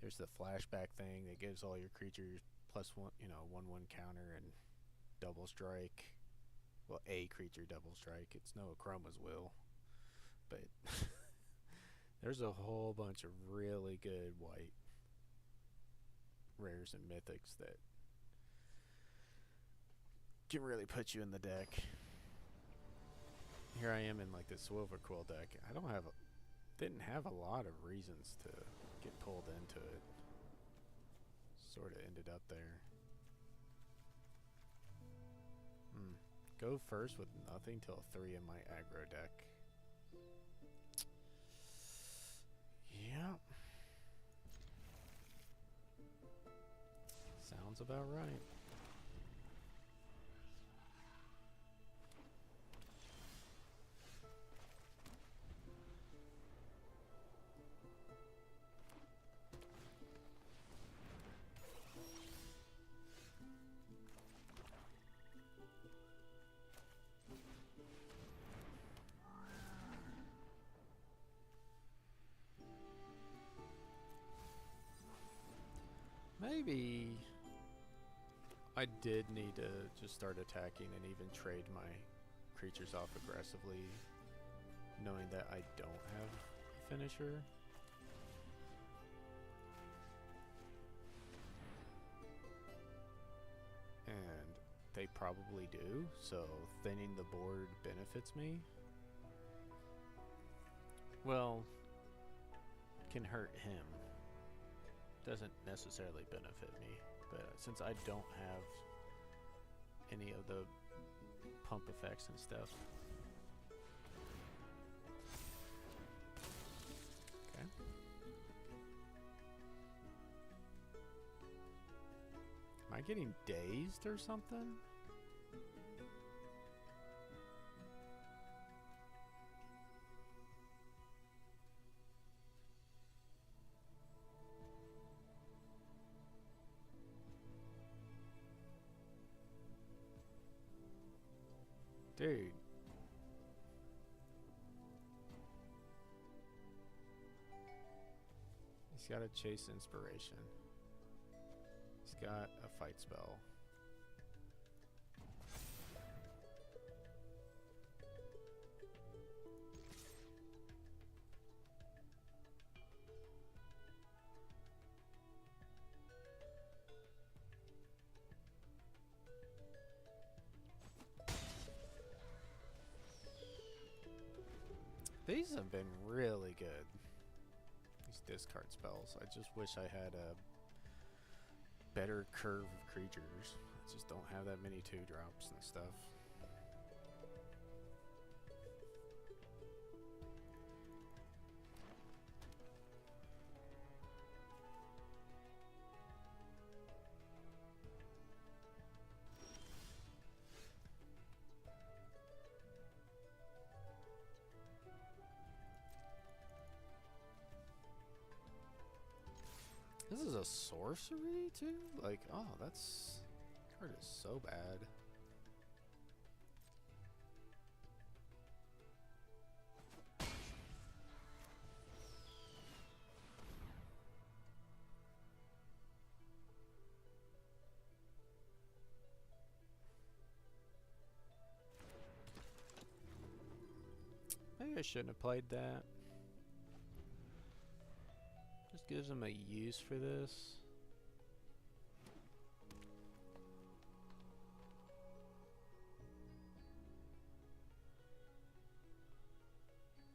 There's the flashback thing that gives all your creatures +1, you know, 1/1 counter and double strike. Well, a creature double strike. It's no Chroma's Will, but there's a whole bunch of really good white rares and mythics that can really put you in the deck. Here I am in like the Silver Quill deck. I didn't have a lot of reasons to get pulled into it. Sort of ended up there. Go first with nothing till 3 in my aggro deck. Yeah. Sounds about right. Maybe I did need to just start attacking and even trade my creatures off aggressively, knowing that I don't have a finisher. And they probably do, so thinning the board benefits me. Well, can hurt him. Doesn't necessarily benefit me, but since I don't have any of the pump effects and stuff. Okay. Am I getting dazed or something? Dude. He's got a chase inspiration. He's got a fight spell. These have been really good. These discard spells. I just wish I had a better curve of creatures. I just don't have that many 2-drops and stuff. a sorcery too? Like, oh, that's card is so bad. Maybe I shouldn't have played that. Just gives him a use for this.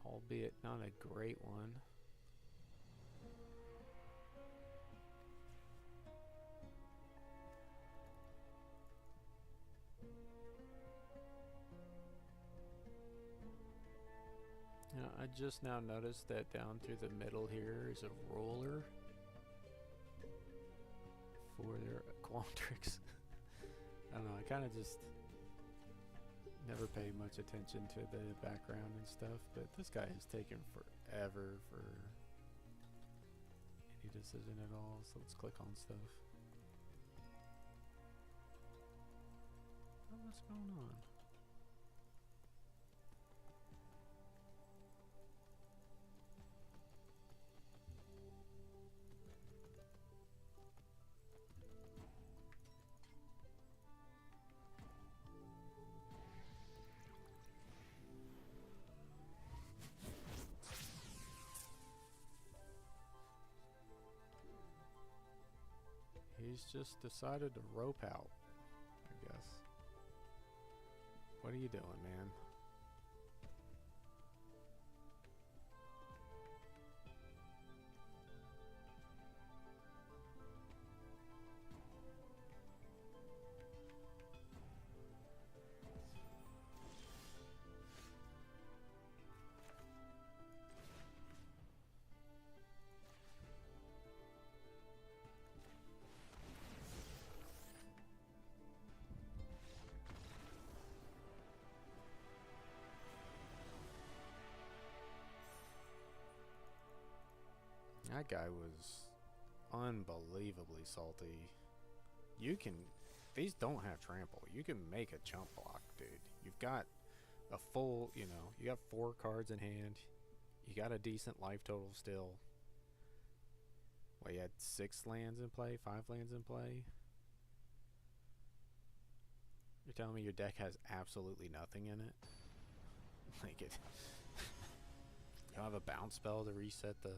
Albeit not a great one. Now, I just now noticed that down through the middle here is a roller for their Qualtrics. I don't know, I kind of just never pay much attention to the background and stuff, but this guy has taken forever for any decision at all, so let's click on stuff. Oh, what's going on? He's just decided to rope out, I guess. What are you doing, man? That guy was unbelievably salty. You can... These don't have trample. You can make a chump block, dude. You've got a full, you know, you got 4 cards in hand. You got a decent life total still. Well, you had 6 lands in play, 5 lands in play. You're telling me your deck has absolutely nothing in it? Like it... You don't have a bounce spell to reset the...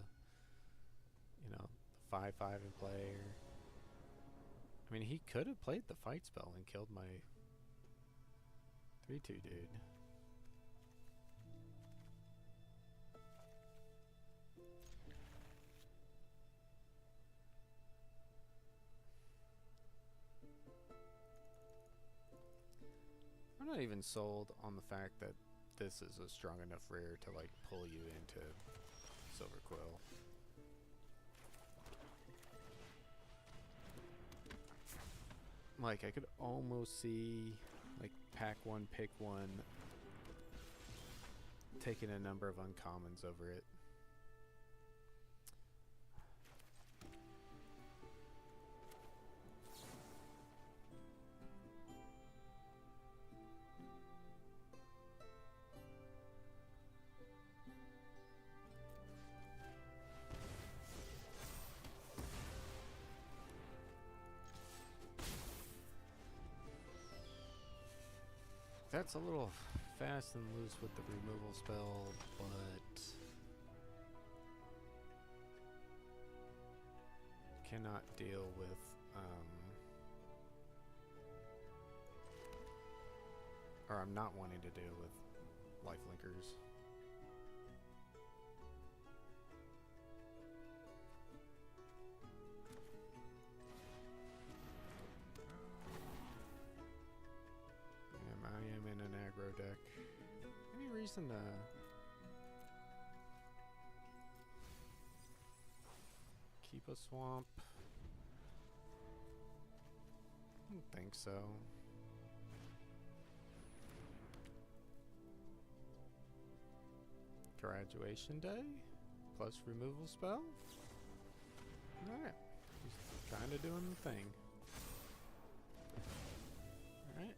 You know, 5/5 in play, or I mean, he could have played the fight spell and killed my 3/2 dude. I'm not even sold on the fact that this is a strong enough rare to like pull you into Silver Quill. Like, I could almost see, like, pack 1, pick 1, taking a number of uncommons over it. That's a little fast and loose with the removal spell, but cannot deal with or I'm not wanting to deal with life linkers. I am in an aggro deck. Any reason to keep a swamp? I don't think so. Graduation day plus removal spell. Alright, just kind of doing the thing. Alright.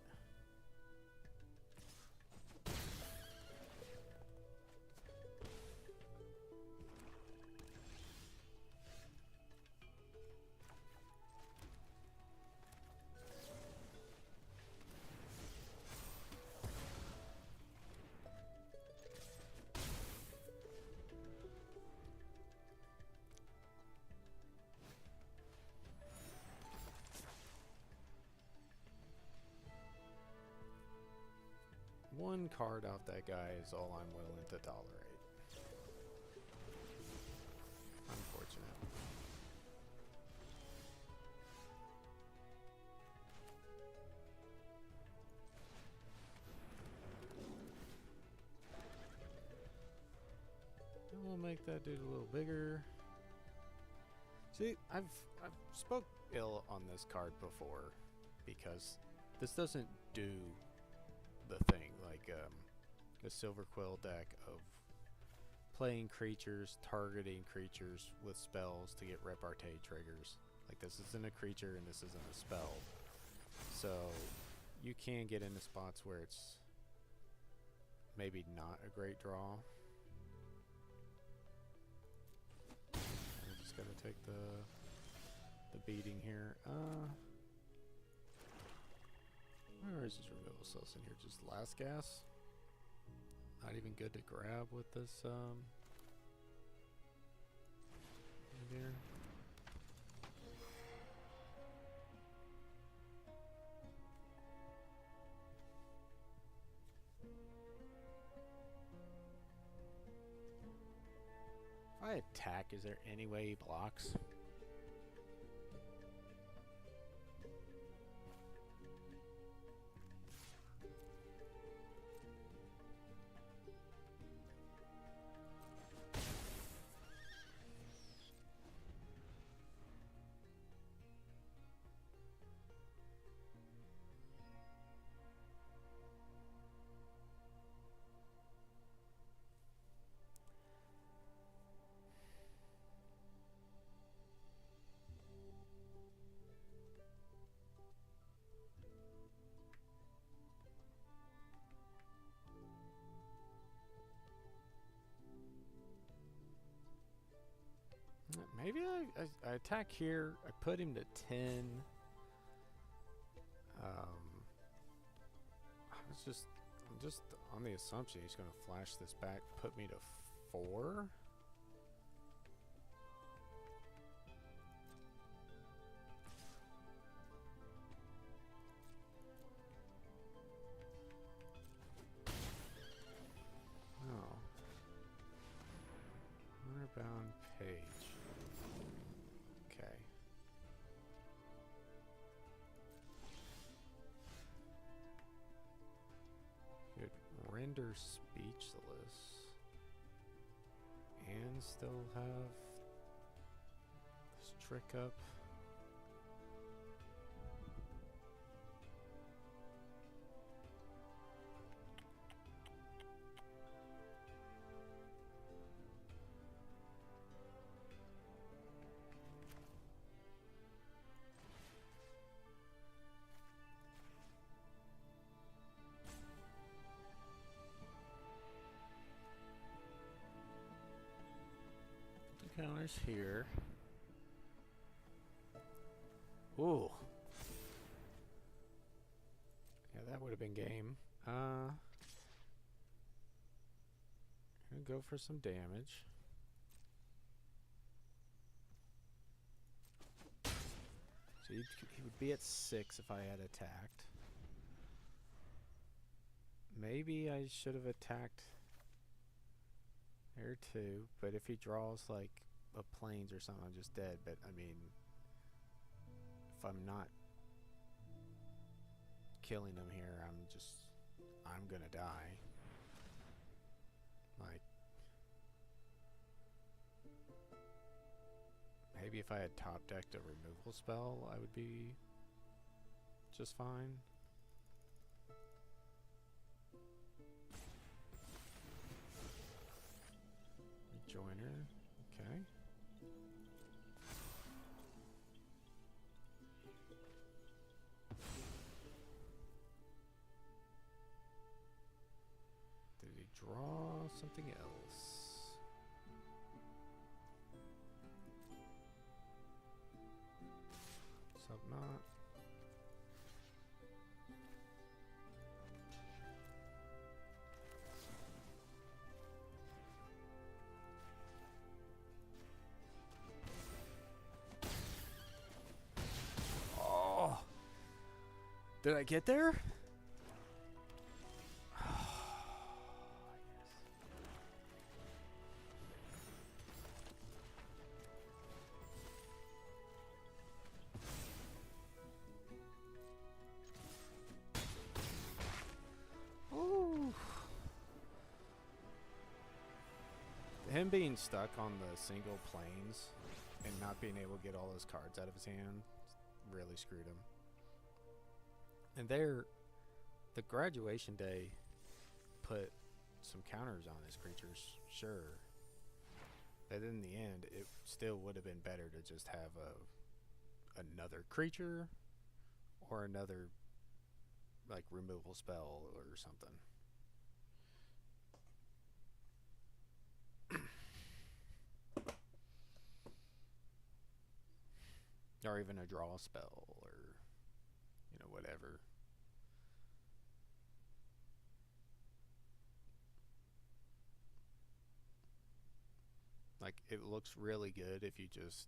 One card off that guy is all I'm willing to tolerate. Unfortunate. And we'll make that dude a little bigger. See, I've spoke ill on this card before because this doesn't do the thing like the Silver Quill deck of playing creatures, targeting creatures with spells to get repartee triggers. Like, this isn't a creature and this isn't a spell, so you can get into spots where it's maybe not a great draw. I'm just gonna take the beating here. Where is his removal cells in here? Just last gas? Not even good to grab with this, here. If I attack, is there any way he blocks? Maybe I attack here. I put him to 10. I'm just on the assumption he's going to flash this back, put me to 4. Oh. Winterbound page. Okay. Could render speechless and still have this trick up. Counters here. Ooh. Yeah, that would have been game. Gonna go for some damage. So he would be at 6 if I had attacked. Maybe I should have attacked there too, but if he draws like a plains or something, I'm just dead. But I mean, if I'm not killing him here, I'm gonna die. Like, maybe if I had top decked a removal spell, I would be just fine. Rejoiner, okay. something else. Subknot. Oh! Did I get there? Him being stuck on the single planes and not being able to get all those cards out of his hand really screwed him. And there, the graduation day put some counters on his creatures, sure. But in the end, it still would have been better to just have another creature or another like removal spell or something. Or even a draw spell, or, you know, whatever. Like, it looks really good if you just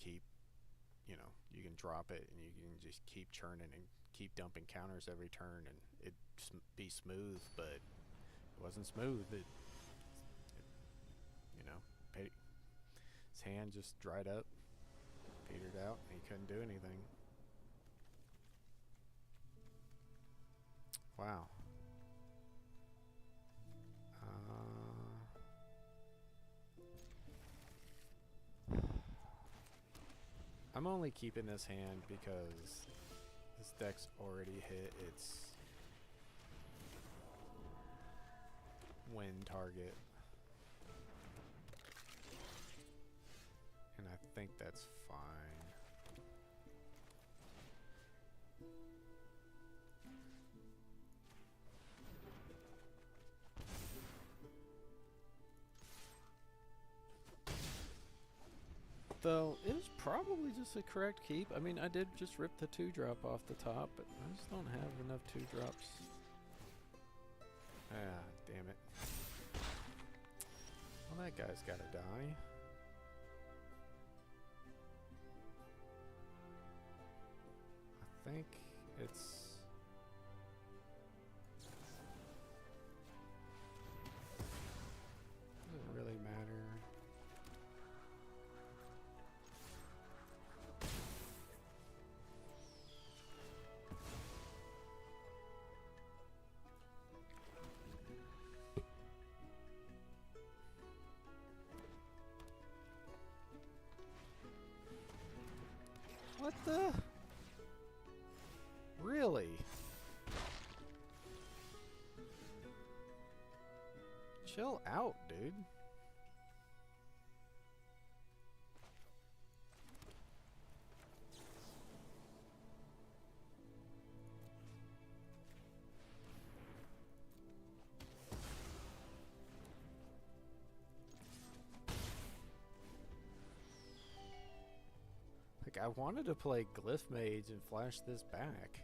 keep, you know, you can drop it and you can just keep churning and keep dumping counters every turn and it'd be smooth, but it wasn't smooth. It you know, his hand just dried up. Petered out, and he couldn't do anything. Wow. I'm only keeping this hand because this deck's already hit its win target. And I think that's fine. Though, it was probably just a correct keep. I mean, I did just rip the 2-drop off the top, but I just don't have enough 2-drops. Ah, damn it. Well, that guy's gotta die. I think it's... doesn't really matter. What the? Really? Chill out, dude. Like, I wanted to play Glyph Mage and flash this back.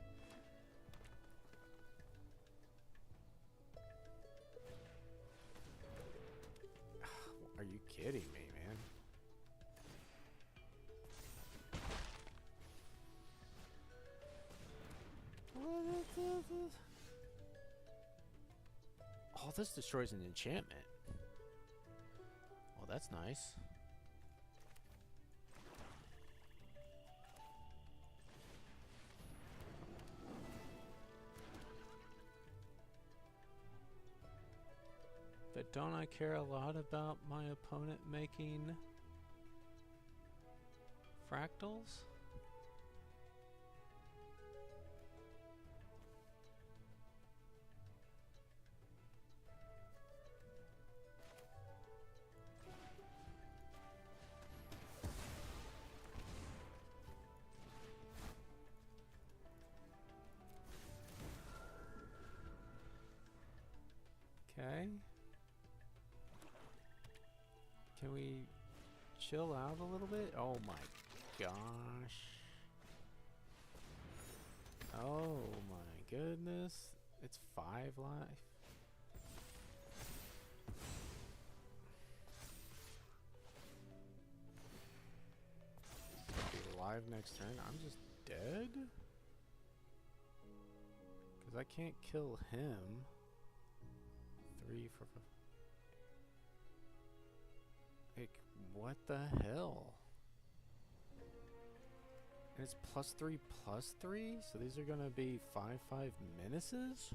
Are you kidding me, man? Oh, this destroys an enchantment. Oh, that's nice. But don't I care a lot about my opponent making fractals? Okay. Can we chill out a little bit? Oh my gosh. Oh my goodness. It's 5 life. Be alive next turn. I'm just dead? Because I can't kill him. 3, 4, 5. Like, what the hell? And it's +3/+3? So these are gonna be 5/5 menaces?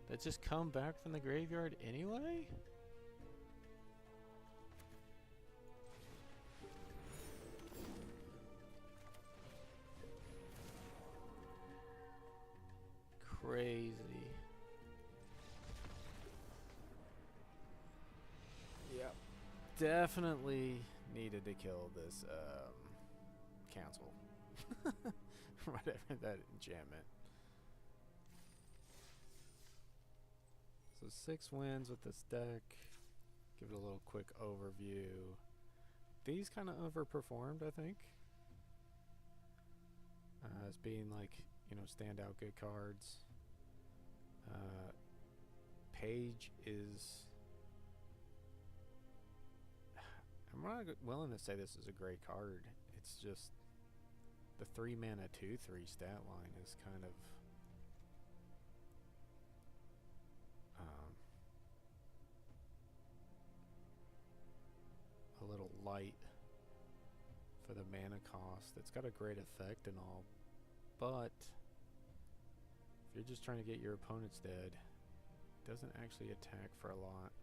That just come back from the graveyard anyway? Crazy. Yep. Definitely needed to kill this cancel. Whatever that enchantment. So 6 wins with this deck. Give it a little quick overview. These kind of overperformed, I think. As being like, you know, standout good cards. Page is... I'm not willing to say this is a great card. It's just the 3 mana 2/3 stat line is kind of a little light for the mana cost. It's got a great effect and all, but if you're just trying to get your opponents dead, it doesn't actually attack for a lot.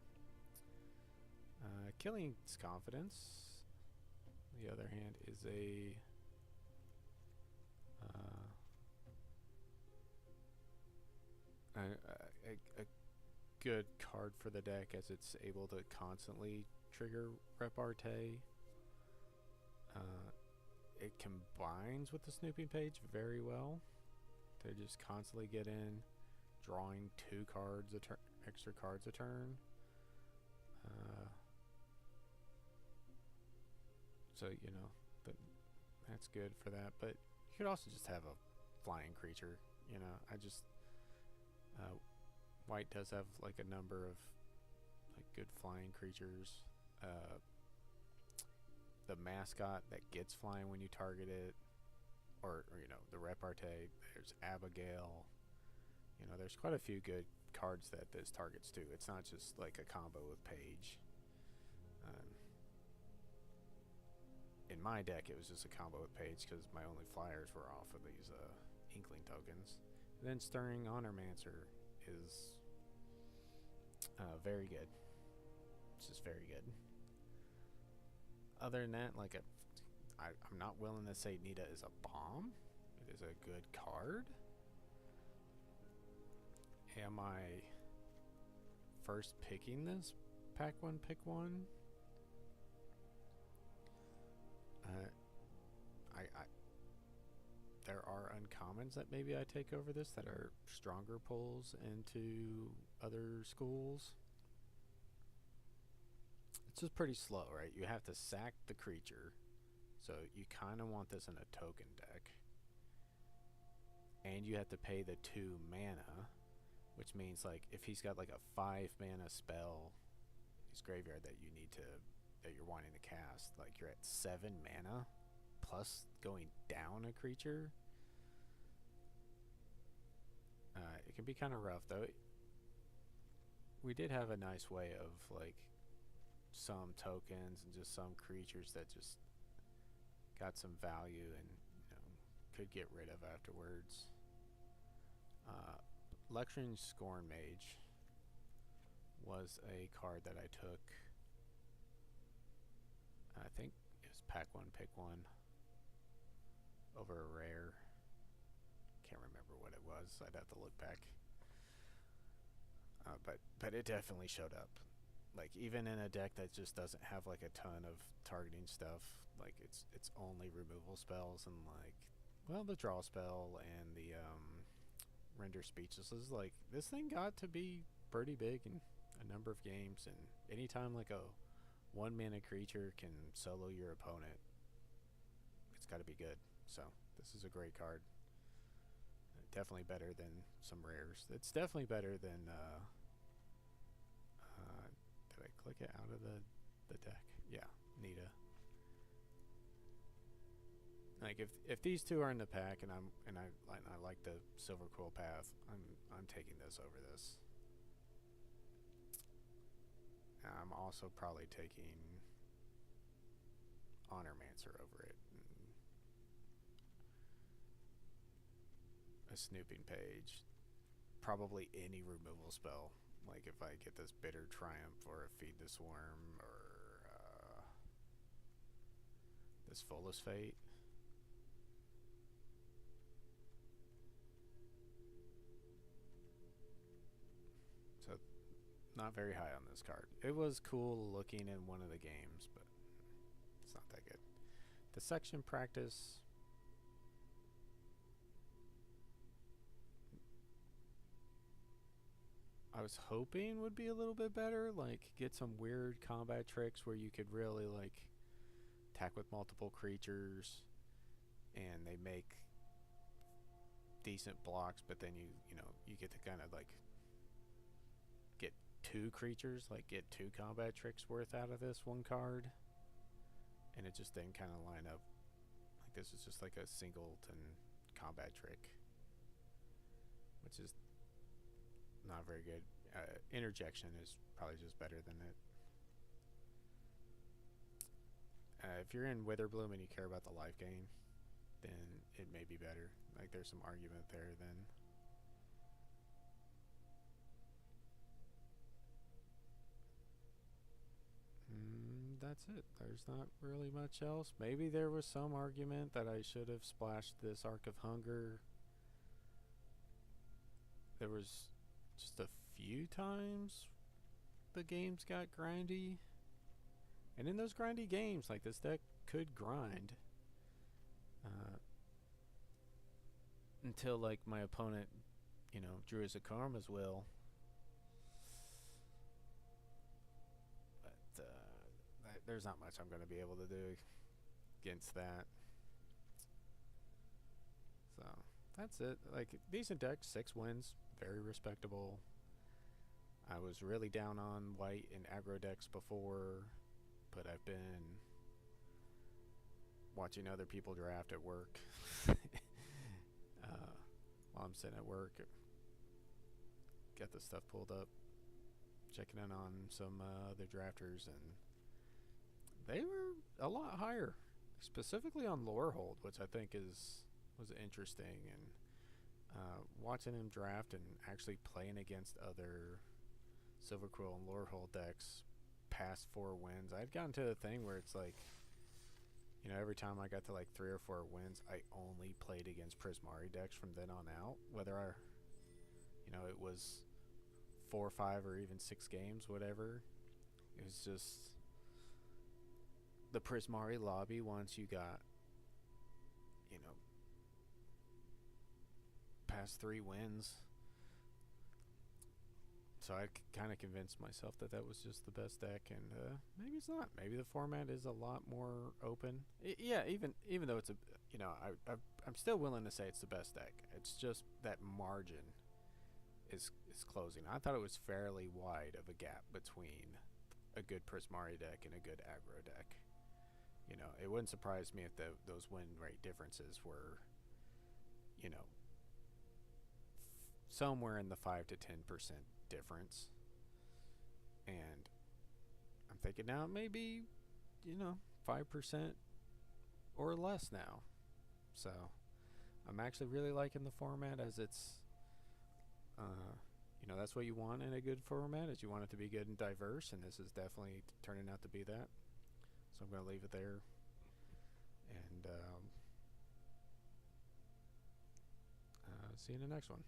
Killing's Confidence, on the other hand, is a good card for the deck, as it's able to constantly trigger repartee. It combines with the Snooping Page very well. They just constantly get in, drawing 2 cards a turn, extra cards a turn. So, you know, that's good for that. But you could also just have a flying creature, you know. White does have like a number of like good flying creatures. The mascot that gets flying when you target it, or you know, the repartee. There's Abigail. You know, there's quite a few good cards that this targets too. It's not just like a combo with Page. In my deck, it was just a combo with Page because my only flyers were off of these Inkling tokens. And then Stirring Honormancer is very good. It's just very good. Other than that, like I'm not willing to say Nita is a bomb. It is a good card. Am I first picking this pack one, pick one? There are uncommons that maybe I take over this that are stronger pulls into other schools. It's just pretty slow, right? You have to sack the creature, so you kind of want this in a token deck. And you have to pay the 2 mana, which means like if he's got like a 5 mana spell, his graveyard that you're wanting to cast, like you're at 7 mana plus going down a creature. It can be kind of rough though. We did have a nice way of like some tokens and just some creatures that just got some value and, you know, could get rid of afterwards. Lecturing Scorn Mage was a card that I took. I think it was pack one, pick one over a rare. Can't remember what it was. I'd have to look back. But it definitely showed up. Like even in a deck that just doesn't have like a ton of targeting stuff, like it's only removal spells and like, well, the draw spell and the render speechless is like, this thing got to be pretty big in a number of games, and anytime like a one mana creature can solo your opponent, it's got to be good. So this is a great card. Definitely better than some rares. It's definitely better than. Did I click it out of the deck? Yeah, Nita. Like if these two are in the pack and I like the Silver Quill Path, I'm taking this over this. I'm also probably taking Honormancer over it. A Snooping Page. Probably any removal spell. Like if I get this Bitter Triumph or a Feed the Swarm or this Folus Fate. So not very high on this card. It was cool looking in one of the games, but it's not that good. Dissection Practice. I was hoping would be a little bit better, like get some weird combat tricks where you could really like attack with multiple creatures and they make decent blocks, but then you know you get to kind of like get two creatures, like get two combat tricks worth out of this one card, and it just didn't kind of line up. Like this is just like a singleton combat trick, which is not very good. Interjection is probably just better than it. If you're in Witherbloom and you care about the life gain, then it may be better. Like there's some argument there then. That's it. There's not really much else. Maybe there was some argument that I should have splashed this Arc of Hunger. There was just a few times the games got grindy. And in those grindy games, like this deck could grind. Until like my opponent, you know, drew his Karma's Will. But there's not much I'm going to be able to do against that. So that's it. Like decent deck, 6 wins, very respectable. I was really down on white in aggro decks before, but I've been watching other people draft at work. While I'm sitting at work, get the stuff pulled up, checking in on some other drafters, and they were a lot higher, specifically on Lorehold, which I think was interesting, and watching him draft and actually playing against other Silver Quill and Lorehold decks past 4 wins. I'd gotten to the thing where it's like, you know, every time I got to like 3 or 4 wins, I only played against Prismari decks from then on out. Whether you know, it was 4 or 5 or even 6 games, whatever. It was just the Prismari lobby once you got, you know, past 3 wins. So I kind of convinced myself that that was just the best deck, and maybe it's not. Maybe the format is a lot more open. Yeah, even though it's a, you know, I'm still willing to say it's the best deck. It's just that margin is closing. I thought it was fairly wide of a gap between a good Prismari deck and a good aggro deck. You know, it wouldn't surprise me if those win rate differences were, you know, somewhere in the 5 to 10% difference. And I'm thinking now it may be, you know, 5% or less now. So I'm actually really liking the format, as it's you know, that's what you want in a good format, is you want it to be good and diverse, and this is definitely turning out to be that. So I'm going to leave it there, and see you in the next one.